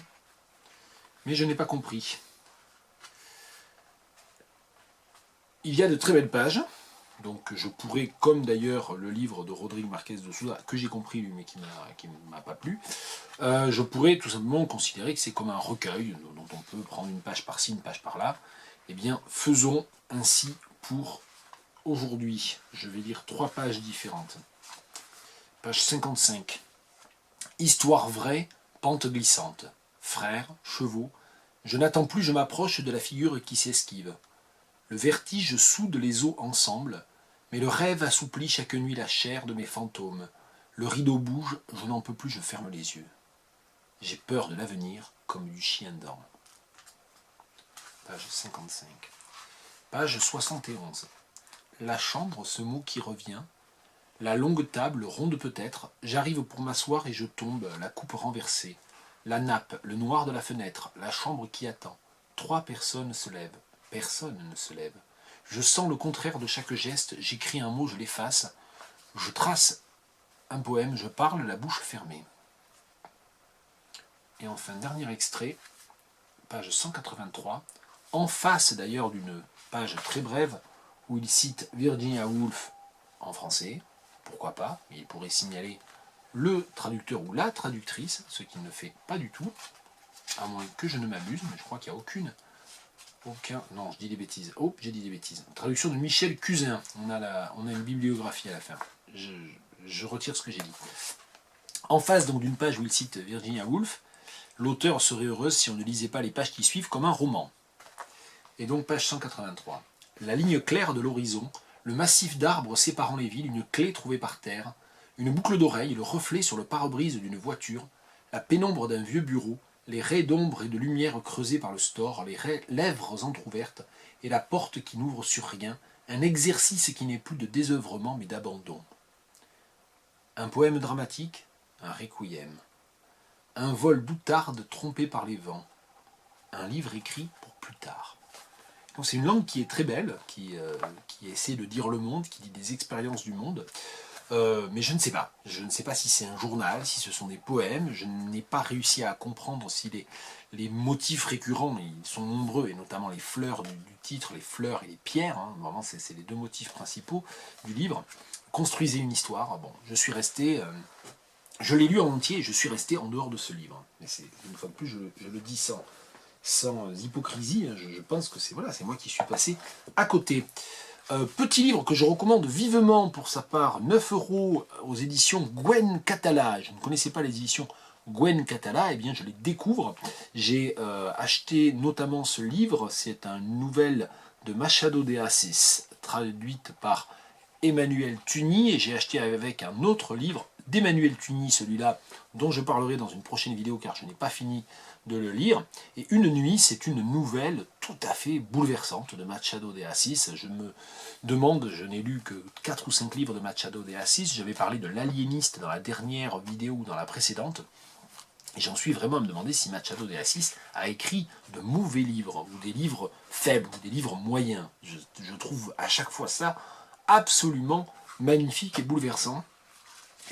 Mais je n'ai pas compris. Il y a de très belles pages. Donc je pourrais, comme d'ailleurs le livre de Rodrigue Marquez de Souza, que j'ai compris lui, mais qui ne m'a pas plu, je pourrais tout simplement considérer que c'est comme un recueil, dont on peut prendre une page par-ci, une page par-là. Eh bien, faisons ainsi pour aujourd'hui. Je vais lire 3 pages différentes. Page 55. Histoire vraie, pente glissante. Frères, chevaux, je n'attends plus, je m'approche de la figure qui s'esquive. Le vertige soude les os ensemble, mais le rêve assouplit chaque nuit la chair de mes fantômes. Le rideau bouge, je n'en peux plus, je ferme les yeux. J'ai peur de l'avenir comme du chien dent. Page 55. Page 71. La chambre, ce mot qui revient. La longue table, ronde peut-être. J'arrive pour m'asseoir et je tombe, la coupe renversée. La nappe, le noir de la fenêtre, la chambre qui attend. 3 personnes se lèvent. Personne ne se lève. Je sens le contraire de chaque geste. J'écris un mot, je l'efface. Je trace un poème, je parle, la bouche fermée. Et enfin, dernier extrait, page 183, en face d'ailleurs d'une page très brève, où il cite Virginia Woolf en français, pourquoi pas, mais il pourrait signaler le traducteur ou la traductrice, ce qu'il ne fait pas du tout, à moins que je ne m'abuse, mais je crois qu'il n'y a aucun, non, je dis des bêtises, oh, j'ai dit des bêtises, traduction de Michel Cusin, on a une bibliographie à la fin, je retire ce que j'ai dit. En face donc d'une page où il cite Virginia Woolf, l'auteur serait heureuse si on ne lisait pas les pages qui suivent comme un roman. Et donc page 183. La ligne claire de l'horizon, le massif d'arbres séparant les villes, une clé trouvée par terre, une boucle d'oreille, le reflet sur le pare-brise d'une voiture, la pénombre d'un vieux bureau, les raies d'ombre et de lumière creusées par le store, les lèvres entr'ouvertes et la porte qui n'ouvre sur rien, un exercice qui n'est plus de désœuvrement mais d'abandon. Un poème dramatique, un requiem. Un vol d'outarde trompé par les vents. Un livre écrit pour plus tard. Donc c'est une langue qui est très belle, qui essaie de dire le monde, qui dit des expériences du monde. Mais je ne sais pas. Je ne sais pas si c'est un journal, si ce sont des poèmes. Je n'ai pas réussi à comprendre si les motifs récurrents, ils sont nombreux, et notamment les fleurs du titre, les fleurs et les pierres, hein, vraiment c'est les 2 motifs principaux du livre, construisaient une histoire. Bon, je suis resté... je l'ai lu en entier et je suis resté en dehors de ce livre. Mais c'est, une fois de plus, je le dis sans hypocrisie, je pense que c'est moi qui suis passé à côté. Petit livre que je recommande vivement pour sa part, 9 € aux éditions Gwen Catala. Je ne connaissais pas les éditions Gwen Catala, et bien je les découvre. J'ai acheté notamment ce livre, c'est une nouvelle de Machado de Assis, traduite par Emmanuel Tugny, et j'ai acheté avec un autre livre d'Emmanuel Tugny, celui-là dont je parlerai dans une prochaine vidéo car je n'ai pas fini de le lire. Et Une nuit, c'est une nouvelle tout à fait bouleversante de Machado de Assis. Je me demande, je n'ai lu que 4 ou 5 livres de Machado de Assis, j'avais parlé de l'aliéniste dans la dernière vidéo ou dans la précédente, et j'en suis vraiment à me demander si Machado de Assis a écrit de mauvais livres, ou des livres faibles, ou des livres moyens. Je trouve à chaque fois ça absolument magnifique et bouleversant.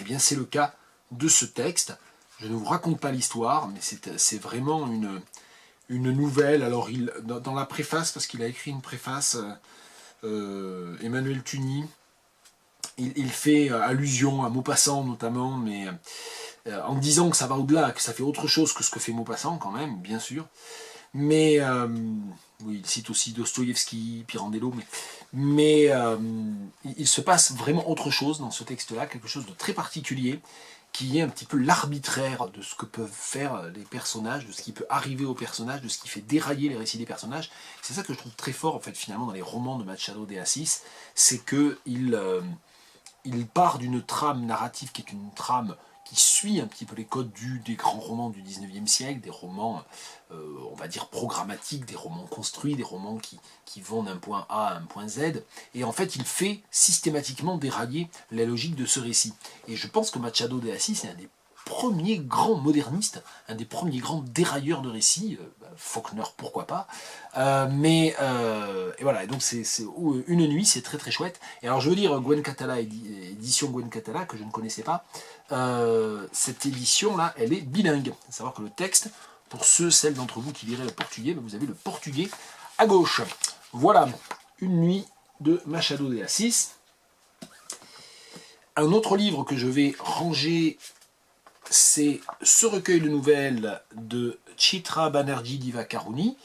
Eh bien c'est le cas de ce texte. Je ne vous raconte pas l'histoire, mais c'est vraiment une nouvelle. Alors dans la préface, parce qu'il a écrit une préface, Emmanuel Tugny, il fait allusion à Maupassant notamment, mais en disant que ça va au-delà, que ça fait autre chose que ce que fait Maupassant quand même, bien sûr. Mais oui, il cite aussi Dostoïevski, Pirandello, mais il se passe vraiment autre chose dans ce texte-là, quelque chose de très particulier, qui est un petit peu l'arbitraire de ce que peuvent faire les personnages, de ce qui peut arriver aux personnages, de ce qui fait dérailler les récits des personnages. C'est ça que je trouve très fort, en fait, finalement, dans les romans de Machado de Assis, c'est qu'il part d'une trame narrative qui est une trame qui suit un petit peu les codes des grands romans du 19e siècle, des romans, on va dire, programmatiques, des romans construits, des romans qui vont d'un point A à un point Z, et en fait il fait systématiquement dérailler la logique de ce récit. Et je pense que Machado de Assis est un des premiers grands modernistes, un des premiers grands dérailleurs de récits, Faulkner pourquoi pas, et voilà, et donc c'est Une nuit, c'est très très chouette. Et alors je veux dire Gwen Catala, édition Gwen Catala, que je ne connaissais pas, cette édition là, elle est bilingue, à savoir que le texte, pour celles d'entre vous qui liraient le portugais, vous avez le portugais à gauche. Voilà, Une nuit de Machado de Assis. Un autre livre que je vais ranger, c'est ce recueil de nouvelles de Chitra Banerjee Divakaruni,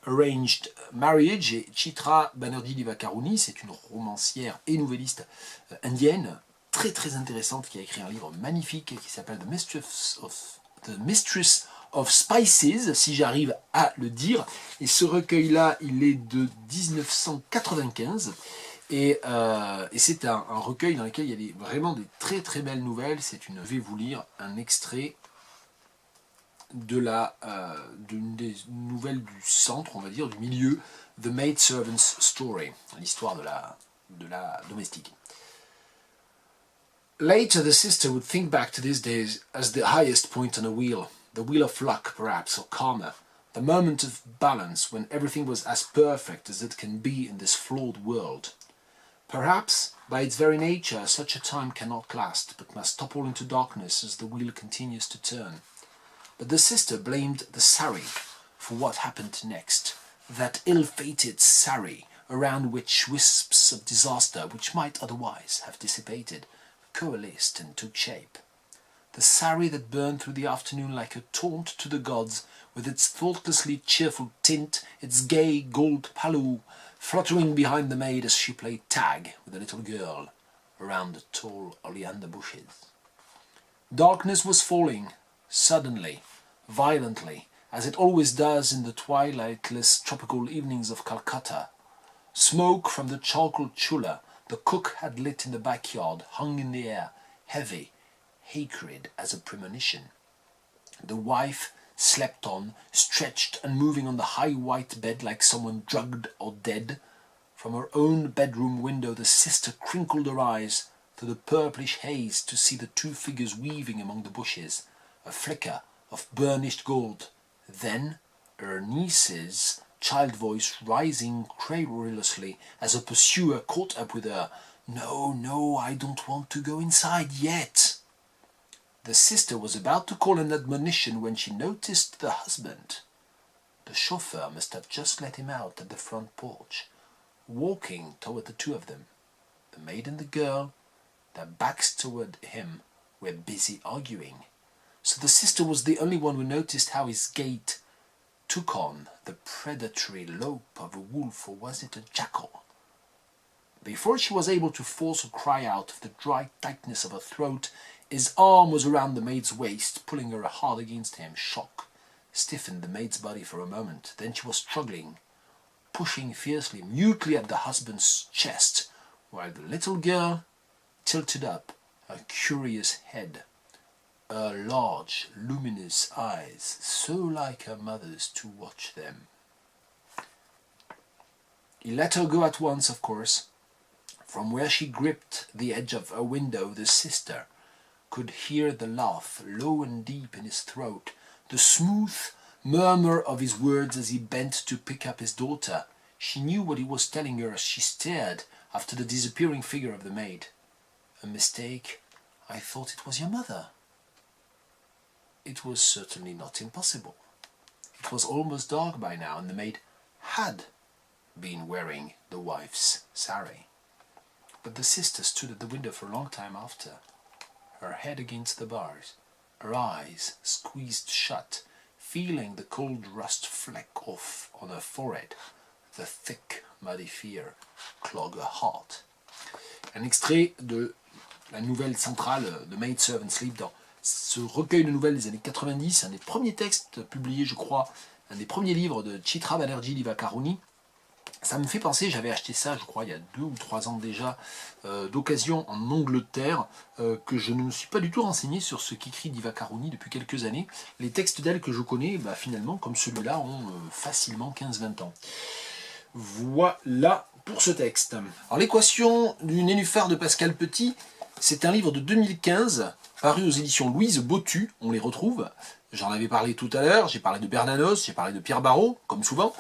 Arranged Marriage. Et Chitra Banerjee Divakaruni, c'est une romancière et nouvelliste indienne, très très intéressante, qui a écrit un livre magnifique qui s'appelle The Mistress of Spices, si j'arrive à le dire. Et ce recueil-là, il est de 1995. Et c'est un recueil dans lequel il y a vraiment des très très belles nouvelles. Je vais vous lire un extrait d'une des nouvelles du centre, on va dire, du milieu, The Maidservant's Story, l'histoire de la domestique. Later, the sister would think back to these days as the highest point on a wheel, the wheel of luck, perhaps, or karma, the moment of balance when everything was as perfect as it can be in this flawed world. Perhaps, by its very nature, such a time cannot last, but must topple into darkness as the wheel continues to turn. But the sister blamed the Sari for what happened next, that ill-fated Sari, around which wisps of disaster, which might otherwise have dissipated, coalesced and took shape. The Sari that burned through the afternoon like a taunt to the gods, with its thoughtlessly cheerful tint, its gay gold palou, fluttering behind the maid as she played tag with the little girl around the tall oleander bushes. Darkness was falling, suddenly, violently, as it always does in the twilightless tropical evenings of Calcutta. Smoke from the charcoal chula the cook had lit in the backyard hung in the air, heavy, acrid as a premonition. The wife slept on, stretched and moving on the high white bed like someone drugged or dead. From her own bedroom window the sister crinkled her eyes through the purplish haze to see the two figures weaving among the bushes, a flicker of burnished gold. Then her niece's child voice rising querulously as her pursuer caught up with her. "No, no, I don't want to go inside yet." The sister was about to call an admonition when she noticed the husband. The chauffeur must have just let him out at the front porch, walking toward the two of them. The maid and the girl, their backs toward him, were busy arguing. So the sister was the only one who noticed how his gait took on the predatory lope of a wolf, or was it a jackal? Before she was able to force a cry out of the dry tightness of her throat, his arm was around the maid's waist, pulling her hard against him. Shock stiffened the maid's body for a moment. Then she was struggling, pushing fiercely, mutely at the husband's chest, while the little girl tilted up her curious head, her large, luminous eyes, so like her mother's to watch them. He let her go at once, of course. From where she gripped the edge of her window, the sister could hear the laugh low and deep in his throat, the smooth murmur of his words as he bent to pick up his daughter. She knew what he was telling her as she stared after the disappearing figure of the maid. "A mistake. I thought it was your mother." It was certainly not impossible. It was almost dark by now, and the maid had been wearing the wife's sari. But the sister stood at the window for a long time after, her head against the bars, her eyes squeezed shut, feeling the cold rust fleck off on her forehead, the thick, muddy fear clog her heart. Un extrait de la nouvelle centrale de Maidservant Sleep dans ce recueil de nouvelles des années 90, un des premiers textes publiés, je crois, un des premiers livres de Chitra Banerjee Divakaruni. Ça me fait penser, j'avais acheté ça, je crois, il y a 2 ou 3 ans déjà, d'occasion en Angleterre, que je ne me suis pas du tout renseigné sur ce qu'écrit Divakaruni depuis quelques années. Les textes d'elle que je connais, finalement, comme celui-là, ont facilement 15-20 ans. Voilà pour ce texte. Alors, l'équation du nénuphar de Pascal Petit, c'est un livre de 2015, paru aux éditions Louise Bottu, on les retrouve. J'en avais parlé tout à l'heure, j'ai parlé de Bernanos, j'ai parlé de Pierre Barrault, comme souvent.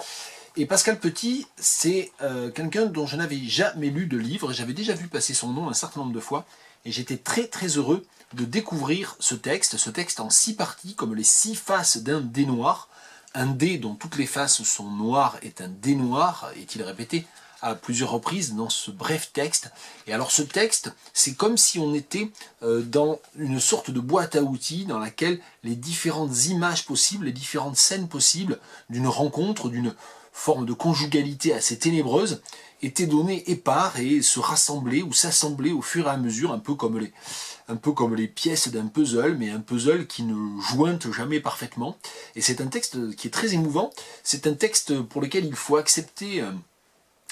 Et Pascal Petit, c'est quelqu'un dont je n'avais jamais lu de livre. J'avais déjà vu passer son nom un certain nombre de fois. Et j'étais très très heureux de découvrir ce texte en 6 parties, comme les 6 faces d'un dé noir. Un dé dont toutes les faces sont noires est un dé noir, est-il répété à plusieurs reprises dans ce bref texte. Et alors ce texte, c'est comme si on était dans une sorte de boîte à outils dans laquelle les différentes images possibles, les différentes scènes possibles d'une rencontre, d'une forme de conjugalité assez ténébreuse, étaient donnés épars et se rassemblaient ou s'assemblaient au fur et à mesure, un peu comme les pièces d'un puzzle, mais un puzzle qui ne jointe jamais parfaitement. Et c'est un texte qui est très émouvant, c'est un texte pour lequel il faut accepter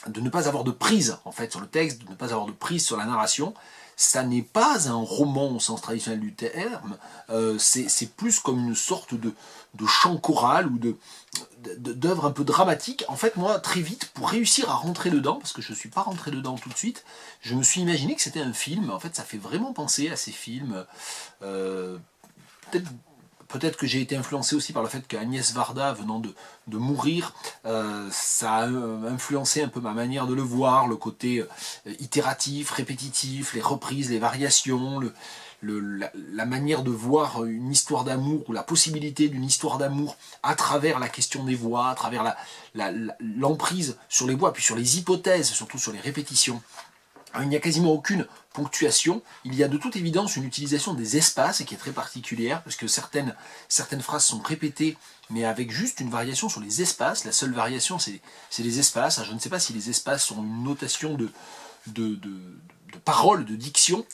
de ne pas avoir de prise en fait sur le texte, de ne pas avoir de prise sur la narration. Ça n'est pas un roman au sens traditionnel du terme, c'est plus comme une sorte de chant choral ou d'œuvre un peu dramatique. En fait, moi, très vite, pour réussir à rentrer dedans, parce que je ne suis pas rentré dedans tout de suite, je me suis imaginé que c'était un film. En fait, ça fait vraiment penser à ces films. Peut-être que j'ai été influencé aussi par le fait qu'Agnès Varda, venant de mourir, ça a influencé un peu ma manière de le voir, le côté itératif, répétitif, les reprises, les variations, la manière de voir une histoire d'amour ou la possibilité d'une histoire d'amour à travers la question des voix, à travers l'emprise sur les voix, puis sur les hypothèses, surtout sur les répétitions. Il n'y a quasiment aucune ponctuation, il y a de toute évidence une utilisation des espaces qui est très particulière, parce que certaines phrases sont répétées, mais avec juste une variation sur les espaces. La seule variation, c'est les espaces. Je ne sais pas si les espaces sont une notation de parole, de diction.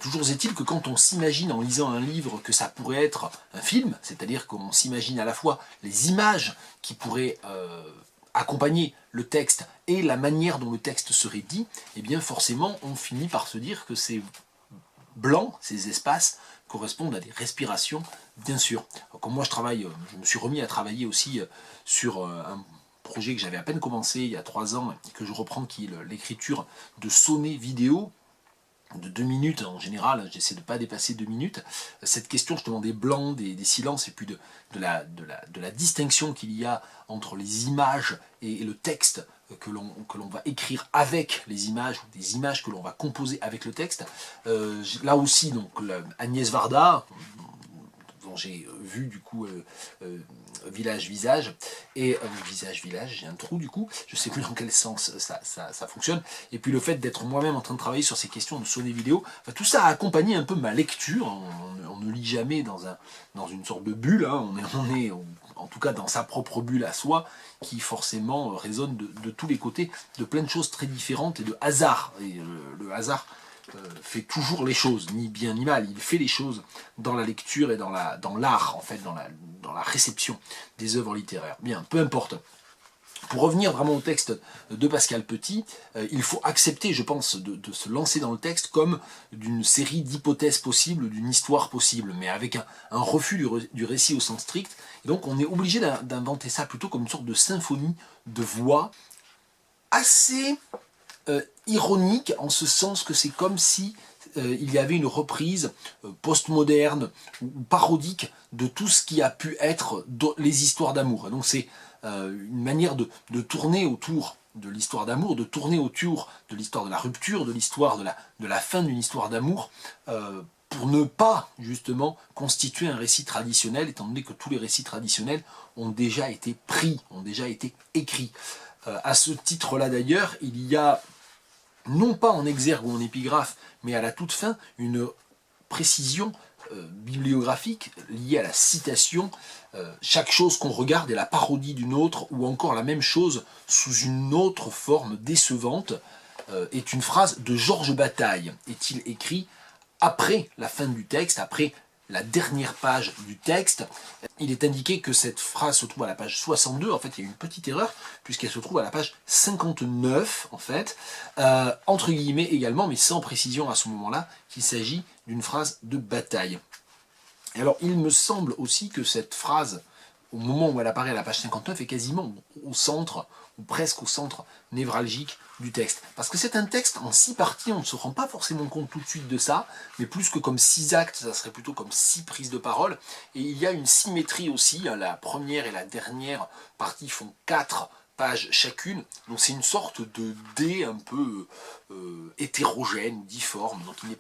Toujours est-il que quand on s'imagine en lisant un livre que ça pourrait être un film, c'est-à-dire qu'on s'imagine à la fois les images qui pourraient accompagner le texte et la manière dont le texte serait dit, eh bien forcément on finit par se dire que ces blancs, ces espaces, correspondent à des respirations, bien sûr. Comme moi je me suis remis à travailler aussi sur un projet que j'avais à peine commencé il y a 3 ans et que je reprends, qui est l'écriture de sonnets vidéo de 2 minutes en général, j'essaie de ne pas dépasser 2 minutes. Cette question justement des blancs, des silences, et puis de la distinction qu'il y a entre les images et le texte que l'on va écrire avec les images, ou des images que l'on va composer avec le texte. Là aussi, donc, Agnès Varda, dont j'ai vu du coup Village Visage, et Visage Village, j'ai un trou du coup, je sais plus dans quel sens ça fonctionne, et puis le fait d'être moi-même en train de travailler sur ces questions de sonner vidéo, enfin, tout ça a accompagné un peu ma lecture. On ne lit jamais dans une sorte de bulle, hein. On est en tout cas dans sa propre bulle à soi, qui forcément résonne de tous les côtés, de plein de choses très différentes et de hasard, et le hasard fait toujours les choses, ni bien ni mal, il fait les choses dans la lecture et dans l'art, en fait, dans la réception des œuvres littéraires. Bien, peu importe. Pour revenir vraiment au texte de Pascal Petit, il faut accepter, je pense, de se lancer dans le texte comme d'une série d'hypothèses possibles, d'une histoire possible, mais avec un refus du récit au sens strict. Et donc on est obligé d'inventer ça plutôt comme une sorte de symphonie de voix assez ironique, en ce sens que c'est comme si il y avait une reprise postmoderne ou parodique de tout ce qui a pu être les histoires d'amour. Donc c'est une manière de tourner autour de l'histoire d'amour, de tourner autour de l'histoire de la rupture, de l'histoire de la fin d'une histoire d'amour, pour ne pas justement constituer un récit traditionnel, étant donné que tous les récits traditionnels ont déjà été pris, ont déjà été écrits. À ce titre-là d'ailleurs, il y a, non pas en exergue ou en épigraphe, mais à la toute fin, une précision bibliographique liée à la citation. Chaque chose qu'on regarde est la parodie d'une autre, ou encore la même chose sous une autre forme décevante, est une phrase de Georges Bataille. Est-il écrit après la fin du texte, après la dernière page du texte. Il est indiqué que cette phrase se trouve à la page 62, en fait il y a une petite erreur, puisqu'elle se trouve à la page 59, en fait, entre guillemets également, mais sans précision à ce moment-là, qu'il s'agit d'une phrase de Bataille. Et alors il me semble aussi que cette phrase, au moment où elle apparaît à la page 59, est quasiment au centre, ou presque au centre névralgique du texte. Parce que c'est un texte en 6 parties, on ne se rend pas forcément compte tout de suite de ça, mais plus que comme 6 actes, ça serait plutôt comme 6 prises de parole. Et il y a une symétrie aussi, la première et la dernière partie font 4 pages chacune, donc c'est une sorte de dé un peu hétérogène, difforme, donc il ne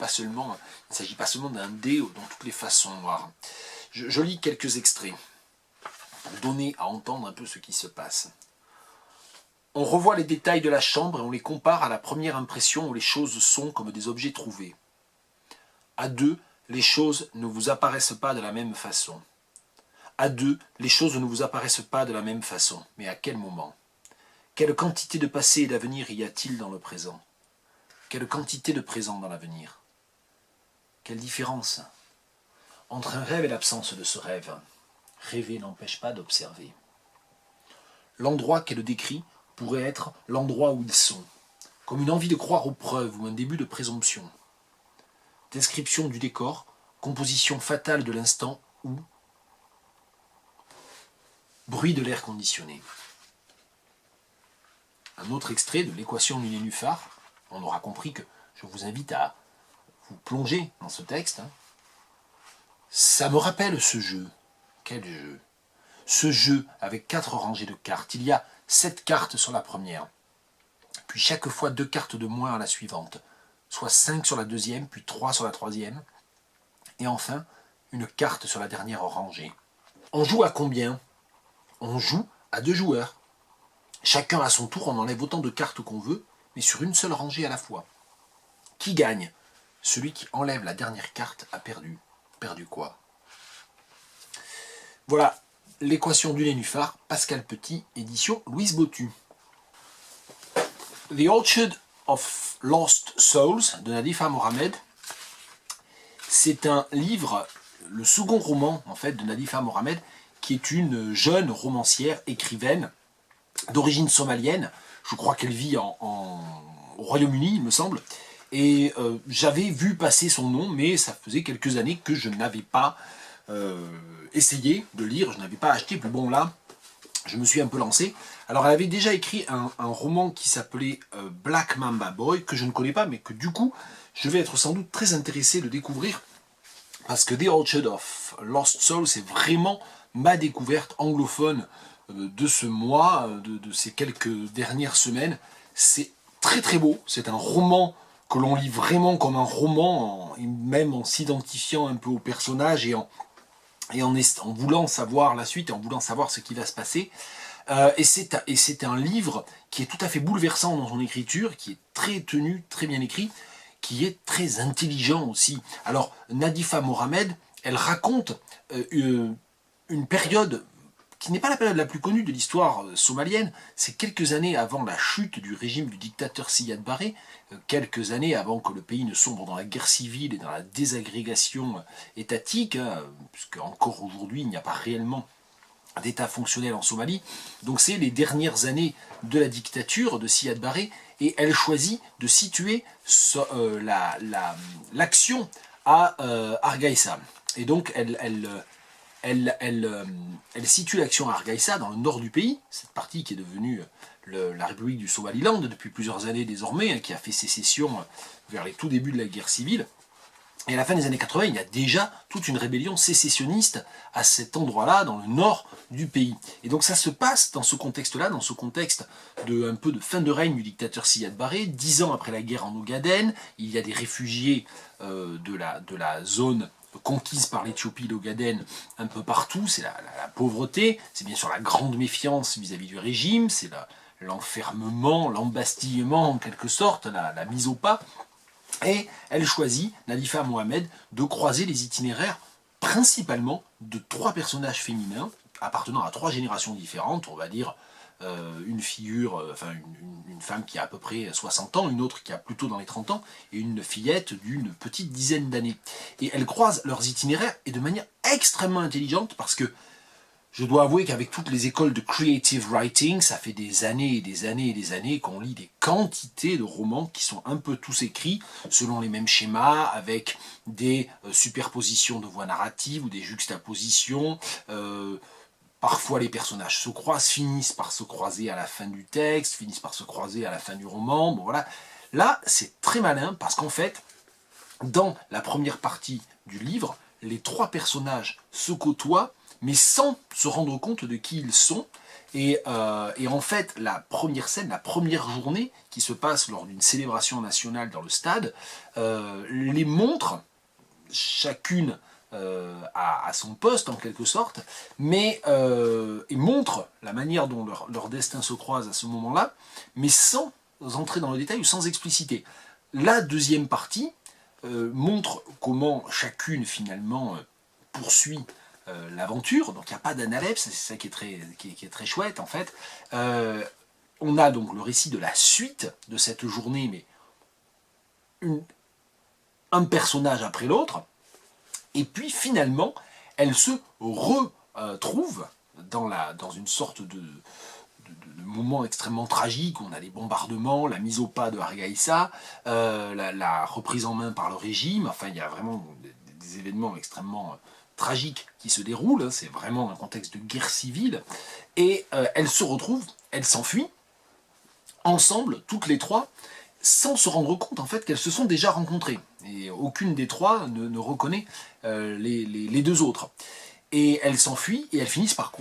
s'agit pas seulement d'un dé dans toutes les façons noires. Je lis quelques extraits pour donner à entendre un peu ce qui se passe. On revoit les détails de la chambre et on les compare à la première impression où les choses sont comme des objets trouvés. À deux, les choses ne vous apparaissent pas de la même façon. À deux, les choses ne vous apparaissent pas de la même façon. Mais à quel moment ? Quelle quantité de passé et d'avenir y a-t-il dans le présent? Quelle quantité de présent dans l'avenir? Quelle différence entre un rêve et l'absence de ce rêve? Rêver n'empêche pas d'observer. L'endroit qu'elle décrit pourrait être l'endroit où ils sont, comme une envie de croire aux preuves ou un début de présomption. Description du décor, composition fatale de l'instant où bruit de l'air conditionné. Un autre extrait de l'équation du nénuphar. On aura compris que je vous invite à vous plonger dans ce texte. Ça me rappelle ce jeu. Quel jeu? Ce jeu avec 4 rangées de cartes. Il y a 7 cartes sur la première, puis chaque fois 2 cartes de moins à la suivante, soit 5 sur la deuxième, puis 3 sur la troisième, et enfin une carte sur la dernière rangée. On joue à combien? On joue à 2 joueurs. Chacun à son tour, on enlève autant de cartes qu'on veut, mais sur une seule rangée à la fois. Qui gagne? Celui qui enlève la dernière carte a perdu. Perdu quoi? Voilà l'équation du nénuphar, Pascal Petit, édition Louise Bottu. The Orchard of Lost Souls de Nadifa Mohamed. C'est un livre, le second roman en fait de Nadifa Mohamed, qui est une jeune romancière, écrivaine, d'origine somalienne. Je crois qu'elle vit au Royaume-Uni, il me semble. Et j'avais vu passer son nom, mais ça faisait quelques années que je n'avais pas essayé de lire, je n'avais pas acheté. Puis bon, là, je me suis un peu lancé. Alors, elle avait déjà écrit un roman qui s'appelait Black Mamba Boy, que je ne connais pas, mais que du coup, je vais être sans doute très intéressé de découvrir, parce que The Orchard of Lost Souls, c'est vraiment ma découverte anglophone de ce mois, de ces quelques dernières semaines. C'est très très beau, c'est un roman que l'on lit vraiment comme un roman, même en s'identifiant un peu au personnage et en voulant savoir la suite et en voulant savoir ce qui va se passer. Et c'est un livre qui est tout à fait bouleversant dans son écriture, qui est très tenu, très bien écrit, qui est très intelligent aussi. Alors, Nadifa Mohamed, elle raconte une période qui n'est pas la période la plus connue de l'histoire somalienne. C'est quelques années avant la chute du régime du dictateur Siad Barre, quelques années avant que le pays ne sombre dans la guerre civile et dans la désagrégation étatique, puisque encore aujourd'hui il n'y a pas réellement d'État fonctionnel en Somalie. Donc c'est les dernières années de la dictature de Siad Barre, et elle choisit de situer l'action à Hargeisa. Et donc elle situe l'action à Hargeisa dans le nord du pays, cette partie qui est devenue la République du Somaliland depuis plusieurs années désormais, qui a fait sécession vers les tout débuts de la guerre civile. Et à la fin des années 80, il y a déjà toute une rébellion sécessionniste à cet endroit-là, dans le nord du pays. Et donc ça se passe dans ce contexte-là, dans ce contexte un peu de fin de règne du dictateur Siad Barre. 10 ans après la guerre en Ogaden, il y a des réfugiés de la zone conquise par l'Éthiopie, l'Ogaden, un peu partout. C'est la pauvreté, c'est bien sûr la grande méfiance vis-à-vis du régime, c'est l'enfermement, l'embastillement en quelque sorte, la mise au pas. Et elle choisit, Nadifa Mohamed, de croiser les itinéraires principalement de 3 personnages féminins appartenant à 3 générations différentes, on va dire une femme qui a à peu près 60 ans, une autre qui a plutôt dans les 30 ans, et une fillette d'une petite dizaine d'années. Et elle croise leurs itinéraires, et de manière extrêmement intelligente, parce que je dois avouer qu'avec toutes les écoles de creative writing, ça fait des années et des années et des années qu'on lit des quantités de romans qui sont un peu tous écrits selon les mêmes schémas, avec des superpositions de voix narratives ou des juxtapositions. Parfois les personnages se croisent, finissent par se croiser à la fin du texte, finissent par se croiser à la fin du roman. Bon voilà. Là, c'est très malin parce qu'en fait, dans la première partie du livre, les 3 personnages se côtoient, mais sans se rendre compte de qui ils sont. Et en fait, la première scène, la première journée qui se passe lors d'une célébration nationale dans le stade, les montre, chacune à son poste en quelque sorte, mais et montre la manière dont leur destin se croise à ce moment-là, mais sans entrer dans le détail ou sans expliciter. La deuxième partie montre comment chacune finalement poursuit l'aventure, donc il n'y a pas d'analepse, c'est ça qui est très chouette en fait. on a donc le récit de la suite de cette journée, mais un personnage après l'autre, et puis finalement, elle se retrouve dans une sorte de moment extrêmement tragique. On a les bombardements, la mise au pas de Hargeisa, la reprise en main par le régime, enfin il y a vraiment des événements extrêmement tragiques qui se déroulent, c'est vraiment un contexte de guerre civile, et elles se retrouvent, elles s'enfuient, ensemble, toutes les trois, sans se rendre compte en fait qu'elles se sont déjà rencontrées. Et aucune des trois ne reconnaît les deux autres. Et elles s'enfuient et elles finissent par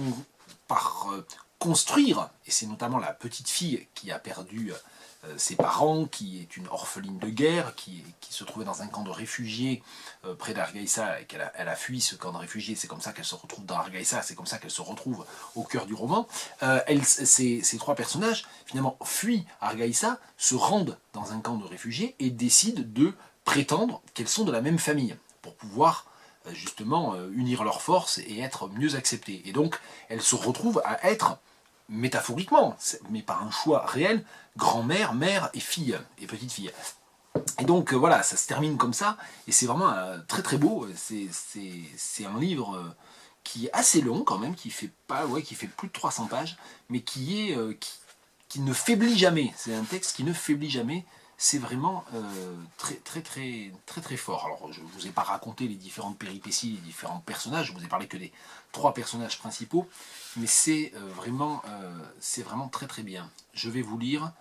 construire, et c'est notamment la petite fille qui a perdu ses parents, qui est une orpheline de guerre, qui se trouvait dans un camp de réfugiés près d'Hargeisa, et qu'elle a fui ce camp de réfugiés, c'est comme ça qu'elle se retrouve dans Hargeisa, c'est comme ça qu'elle se retrouve au cœur du roman. Ces trois personnages, finalement, fuient Hargeisa, se rendent dans un camp de réfugiés, et décident de prétendre qu'elles sont de la même famille, pour pouvoir justement unir leurs forces et être mieux acceptées. Et donc, elles se retrouvent à être, métaphoriquement, mais par un choix réel, grand-mère, mère et fille, et petite-fille. Et donc voilà, ça se termine comme ça, et c'est vraiment très très beau. C'est un livre qui est assez long quand même, qui fait plus de 300 pages, mais qui ne faiblit jamais. C'est un texte qui ne faiblit jamais. C'est vraiment très fort. Alors je ne vous ai pas raconté les différentes péripéties, les différents personnages, je vous ai parlé que des 3 personnages principaux, mais c'est vraiment très bien. Je vais vous lire,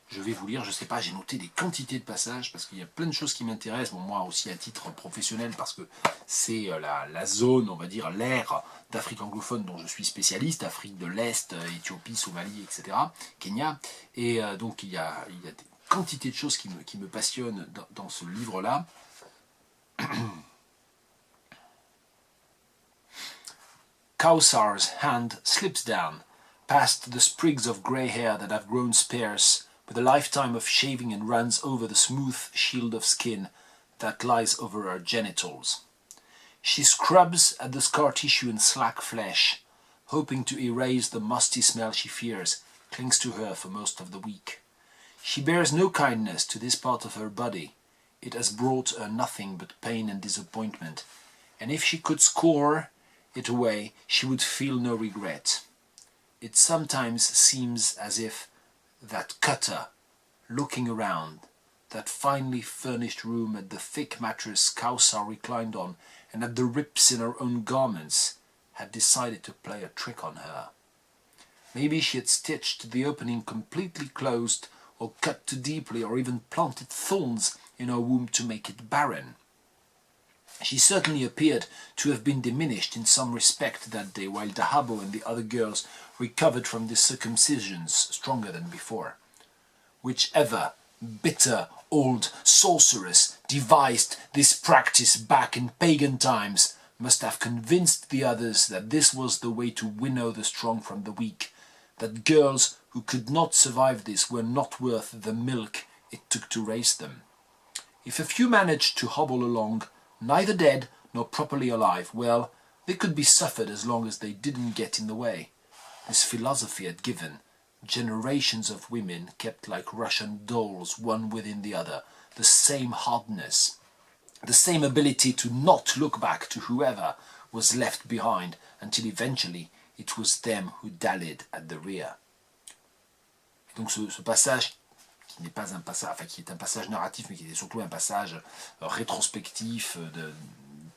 je sais pas, j'ai noté des quantités de passages, parce qu'il y a plein de choses qui m'intéressent, bon, moi aussi à titre professionnel, parce que c'est la zone, on va dire, l'ère d'Afrique anglophone dont je suis spécialiste, Afrique de l'Est, Éthiopie, Somalie, etc., Kenya, et donc il y a des quantité de choses qui me passionnent dans ce livre-là. Kawsar's hand slips down, past the sprigs of grey hair that have grown sparse with a lifetime of shaving, and runs over the smooth shield of skin that lies over her genitals. She scrubs at the scar tissue and slack flesh, hoping to erase the musty smell she fears clings to her for most of the week. She bears no kindness to this part of her body. It has brought her nothing but pain and disappointment, and if she could score it away, she would feel no regret. It sometimes seems as if that cutter, looking around, that finely furnished room, at the thick mattress Kawsar reclined on, and at the rips in her own garments, had decided to play a trick on her. Maybe she had stitched the opening completely closed, or cut too deeply, or even planted thorns in her womb to make it barren. She certainly appeared to have been diminished in some respect that day, while Dahabo and the other girls recovered from the circumcisions stronger than before. Whichever bitter old sorceress devised this practice back in pagan times must have convinced the others that this was the way to winnow the strong from the weak, that girls who could not survive this were not worth the milk it took to raise them. If a few managed to hobble along, neither dead nor properly alive, well, they could be suffered as long as they didn't get in the way. This philosophy had given generations of women, kept like Russian dolls, one within the other, the same hardness, the same ability to not look back to whoever was left behind, until eventually it was them who dallied at the rear. Et donc ce passage, qui n'est pas un passage, enfin qui est un passage narratif, mais qui est surtout un passage rétrospectif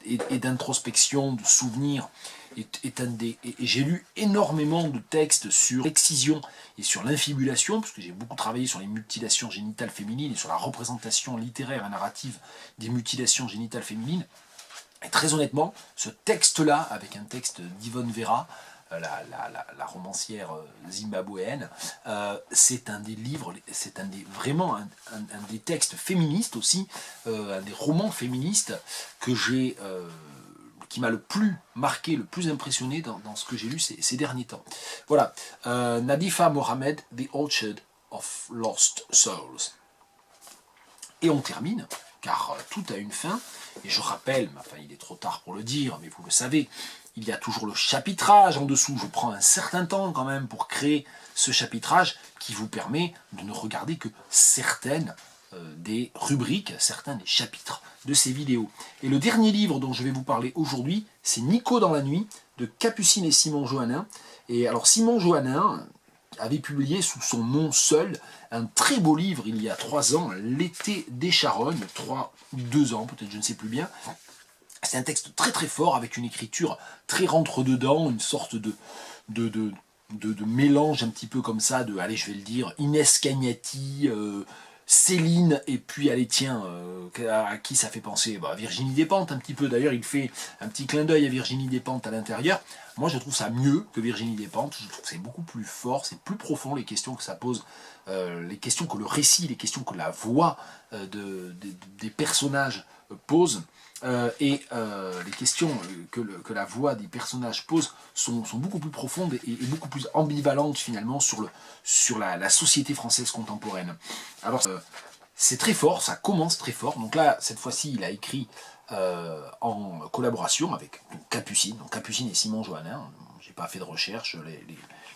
et d'introspection, de souvenirs, et j'ai lu énormément de textes sur l'excision et sur l'infibulation, parce que j'ai beaucoup travaillé sur les mutilations génitales féminines et sur la représentation littéraire et narrative des mutilations génitales féminines. Et très honnêtement, ce texte-là, avec un texte d'Yvonne Vera, la romancière zimbabwéenne, c'est un des livres, c'est vraiment un des textes féministes aussi, un des romans féministes qui m'a le plus marqué, le plus impressionné dans ce que j'ai lu ces derniers temps. Voilà, Nadifa Mohamed, The Orchard of Lost Souls. Et on termine, car tout a une fin, et je rappelle, enfin il est trop tard pour le dire, mais vous le savez, il y a toujours le chapitrage en dessous. Je prends un certain temps quand même pour créer ce chapitrage qui vous permet de ne regarder que certaines des rubriques, certains des chapitres de ces vidéos. Et le dernier livre dont je vais vous parler aujourd'hui, c'est Nico dans la nuit, de Capucine et Simon Johannin. Et alors Simon Johannin avait publié sous son nom seul un très beau livre il y a 3 ans, L'été des Charognes, 3 ou 2 ans peut-être, je ne sais plus bien. C'est un texte très très fort avec une écriture très rentre-dedans, une sorte de mélange un petit peu comme ça, de, allez je vais le dire, Inès Cagnati, Céline, et puis allez tiens, à qui ça fait penser, bah, Virginie Despentes un petit peu, d'ailleurs il fait un petit clin d'œil à Virginie Despentes à l'intérieur. Moi je trouve ça mieux que Virginie Despentes, je trouve que c'est beaucoup plus fort, c'est plus profond les questions que ça pose, les questions que le récit, les questions que la voix des personnages pose. Les questions que la voix des personnages pose sont beaucoup plus profondes et beaucoup plus ambivalentes finalement sur la société française contemporaine. Alors c'est très fort, ça commence très fort. Donc là, cette fois-ci, il a écrit en collaboration avec Capucine, donc Capucine et Simon Johannin. J'ai pas fait de recherche,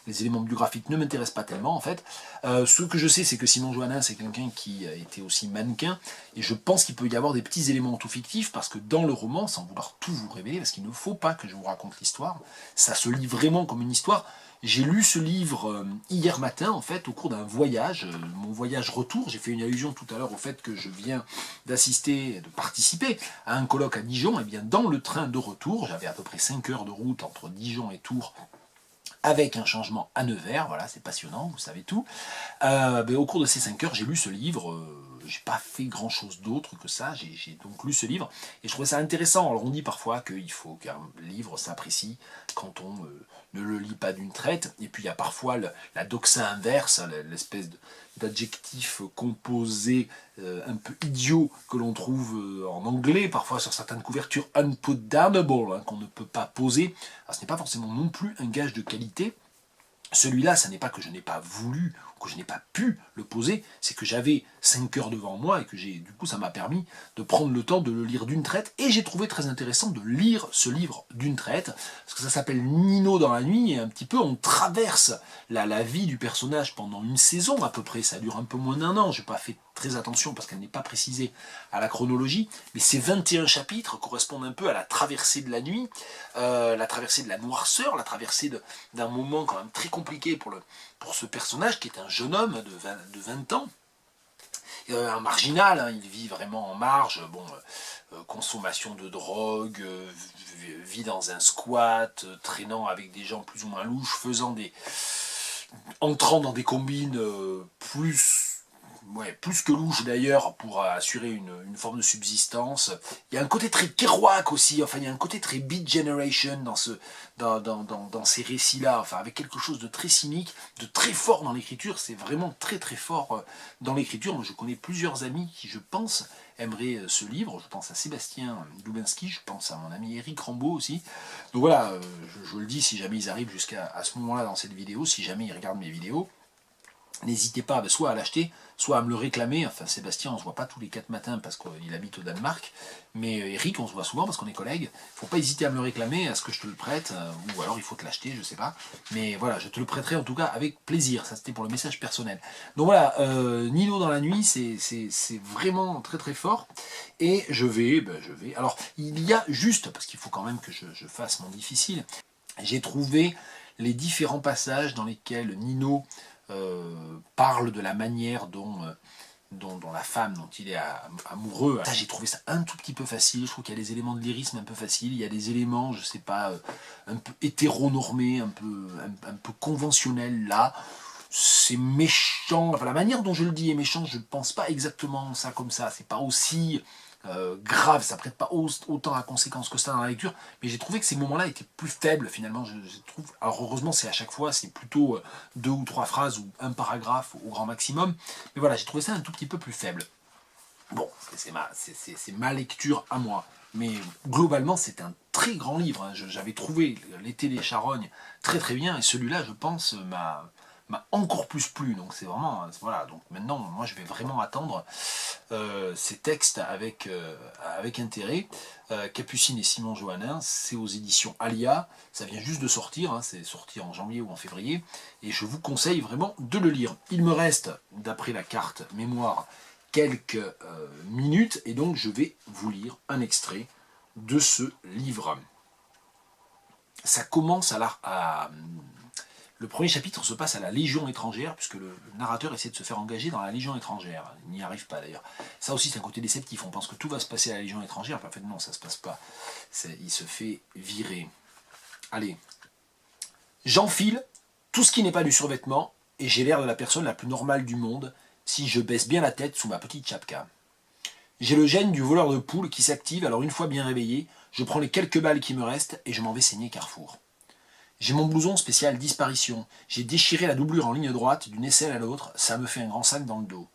les éléments biographiques ne m'intéressent pas tellement en fait. Ce que je sais, c'est que Simon Johannin, c'est quelqu'un qui a été aussi mannequin, et je pense qu'il peut y avoir des petits éléments tout fictifs, parce que dans le roman, sans vouloir tout vous révéler, parce qu'il ne faut pas que je vous raconte l'histoire, ça se lit vraiment comme une histoire. J'ai lu ce livre hier matin, en fait, au cours d'un voyage, mon voyage retour. J'ai fait une allusion tout à l'heure au fait que je viens d'assister, de participer à un colloque à Dijon. Et bien, dans le train de retour, j'avais à peu près 5 heures de route entre Dijon et Tours, avec un changement à Nevers, voilà, c'est passionnant, vous savez tout. Au cours de ces 5 heures, j'ai lu ce livre, j'ai pas fait grand chose d'autre que ça, j'ai donc lu ce livre, et je trouvais ça intéressant. Alors on dit parfois qu'il faut qu'un livre s'apprécie quand on ne le lit pas d'une traite, et puis il y a parfois la doxa inverse, l'espèce d'adjectif composé un peu idiot que l'on trouve en anglais, parfois sur certaines couvertures, unputdownable, hein, qu'on ne peut pas poser. Alors, ce n'est pas forcément non plus un gage de qualité. Celui-là, ça n'est pas que je n'ai pas voulu ou que je n'ai pas pu le poser, c'est que j'avais 5 heures devant moi et que du coup ça m'a permis de prendre le temps de le lire d'une traite, et j'ai trouvé très intéressant de lire ce livre d'une traite, parce que ça s'appelle Nino dans la nuit, et un petit peu on traverse la vie du personnage pendant une saison à peu près, ça dure un peu moins d'1 an, je n'ai pas fait très attention parce qu'elle n'est pas précisée à la chronologie, mais ces 21 chapitres correspondent un peu à la traversée de la nuit, la traversée de la noirceur, la traversée d'un moment quand même très compliqué pour ce personnage qui est un jeune homme de 20 ans, un marginal, hein, il vit vraiment en marge, bon, consommation de drogue, vit dans un squat, traînant avec des gens plus ou moins louches, entrant dans des combines plus que louche d'ailleurs, pour assurer une forme de subsistance. Il y a un côté très Kerouac aussi, enfin il y a un côté très Beat Generation dans ces récits-là, enfin avec quelque chose de très cynique, de très fort dans l'écriture, c'est vraiment très très fort dans l'écriture. Je connais plusieurs amis qui, je pense, aimeraient ce livre. Je pense à Sébastien Lubinski, je pense à mon ami Eric Rambaud aussi. Donc voilà, je le dis, si jamais ils arrivent jusqu'à ce moment-là dans cette vidéo, si jamais ils regardent mes vidéos, n'hésitez pas soit à l'acheter, soit à me le réclamer. Enfin, Sébastien, on ne se voit pas tous les 4 matins parce qu'il habite au Danemark, mais Eric, on se voit souvent parce qu'on est collègues. Il ne faut pas hésiter à me le réclamer, à ce que je te le prête, ou alors il faut te l'acheter, je ne sais pas. Mais voilà, je te le prêterai en tout cas avec plaisir. Ça, c'était pour le message personnel. Donc voilà, Nino dans la nuit, c'est vraiment très très fort. Et je vais... Alors, il y a juste, parce qu'il faut quand même que je fasse mon difficile, j'ai trouvé les différents passages dans lesquels Nino parle de la manière dont la femme dont il est amoureux. Ça, j'ai trouvé ça un tout petit peu facile. Je trouve qu'il y a des éléments de lyrisme un peu faciles. Il y a des éléments, je sais pas, un peu hétéronormés, un peu conventionnels là. C'est méchant. Enfin, la manière dont je le dis est méchant. Je ne pense pas exactement ça comme ça. C'est pas aussi grave, ça prête pas autant à conséquence que ça dans la lecture, mais j'ai trouvé que ces moments-là étaient plus faibles finalement. Je trouve, alors heureusement c'est à chaque fois, c'est plutôt 2 ou 3 phrases ou un paragraphe au grand maximum, mais voilà, j'ai trouvé ça un tout petit peu plus faible. Bon, c'est ma lecture à moi, mais globalement c'est un très grand livre, hein. J'avais trouvé L'été des Charognes très très bien, et celui-là je pense m'a encore plus plu. Donc c'est vraiment, voilà, donc maintenant, moi je vais vraiment attendre ces textes avec intérêt. Capucine et Simon Johannin, c'est aux éditions Alia, ça vient juste de sortir, hein, c'est sorti en janvier ou en février, et je vous conseille vraiment de le lire. Il me reste, d'après la carte mémoire, quelques minutes, et donc je vais vous lire un extrait de ce livre. Ça commence le premier chapitre se passe à la Légion étrangère, puisque le narrateur essaie de se faire engager dans la Légion étrangère. Il n'y arrive pas d'ailleurs. Ça aussi c'est un côté déceptif, on pense que tout va se passer à la Légion étrangère, en fait non, ça ne se passe pas. Il se fait virer. Allez. J'enfile tout ce qui n'est pas du survêtement, et j'ai l'air de la personne la plus normale du monde, si je baisse bien la tête sous ma petite chapka. J'ai le gène du voleur de poules qui s'active, alors une fois bien réveillé, je prends les quelques balles qui me restent, et je m'en vais saigner Carrefour. J'ai mon blouson spécial disparition. J'ai déchiré la doublure en ligne droite d'une aisselle à l'autre, ça me fait un grand sac dans le dos.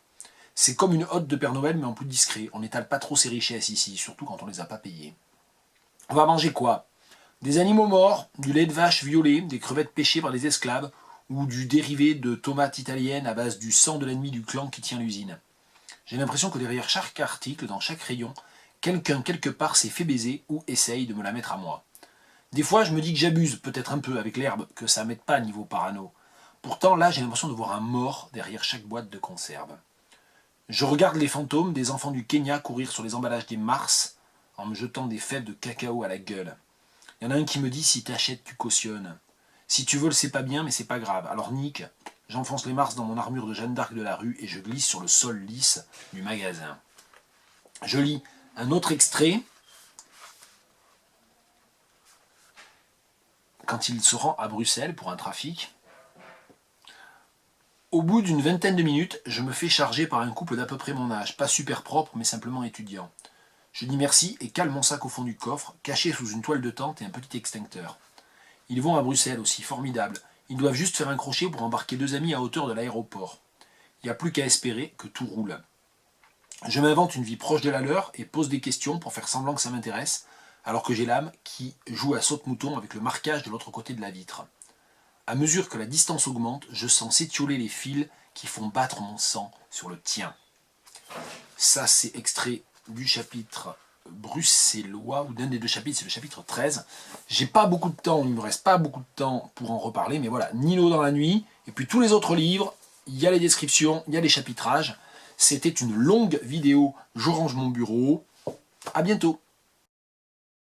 C'est comme une hotte de Père Noël, mais en plus discret. On n'étale pas trop ses richesses ici, surtout quand on les a pas payées. On va manger quoi? Des animaux morts, du lait de vache violet, des crevettes pêchées par des esclaves, ou du dérivé de tomates italiennes à base du sang de l'ennemi du clan qui tient l'usine. J'ai l'impression que derrière chaque article, dans chaque rayon, quelqu'un quelque part s'est fait baiser ou essaye de me la mettre à moi. Des fois, je me dis que j'abuse peut-être un peu avec l'herbe, que ça m'aide pas niveau parano. Pourtant, là, j'ai l'impression de voir un mort derrière chaque boîte de conserve. Je regarde les fantômes des enfants du Kenya courir sur les emballages des Mars en me jetant des fèves de cacao à la gueule. Il y en a un qui me dit si t'achètes, tu cautionnes. Si tu voles, c'est pas bien, mais c'est pas grave. Alors nique, j'enfonce les Mars dans mon armure de Jeanne d'Arc de la rue et je glisse sur le sol lisse du magasin. Je lis un autre extrait. Quand il se rend à Bruxelles pour un trafic, au bout d'une vingtaine de minutes, je me fais charger par un couple d'à peu près mon âge, pas super propre, mais simplement étudiant. Je dis merci et cale mon sac au fond du coffre, caché sous une toile de tente et un petit extincteur. Ils vont à Bruxelles aussi, formidable. Ils doivent juste faire un crochet pour embarquer 2 amis à hauteur de l'aéroport. Il n'y a plus qu'à espérer que tout roule. Je m'invente une vie proche de la leur et pose des questions pour faire semblant que ça m'intéresse, alors que j'ai l'âme qui joue à saute-mouton avec le marquage de l'autre côté de la vitre. À mesure que la distance augmente, je sens s'étioler les fils qui font battre mon sang sur le tien. Ça, c'est extrait du chapitre bruxellois, ou d'un des 2 chapitres, c'est le chapitre 13. J'ai pas beaucoup de temps, il ne me reste pas beaucoup de temps pour en reparler, mais voilà, Nino dans la nuit, et puis tous les autres livres, il y a les descriptions, il y a les chapitrages. C'était une longue vidéo, je range mon bureau. À bientôt.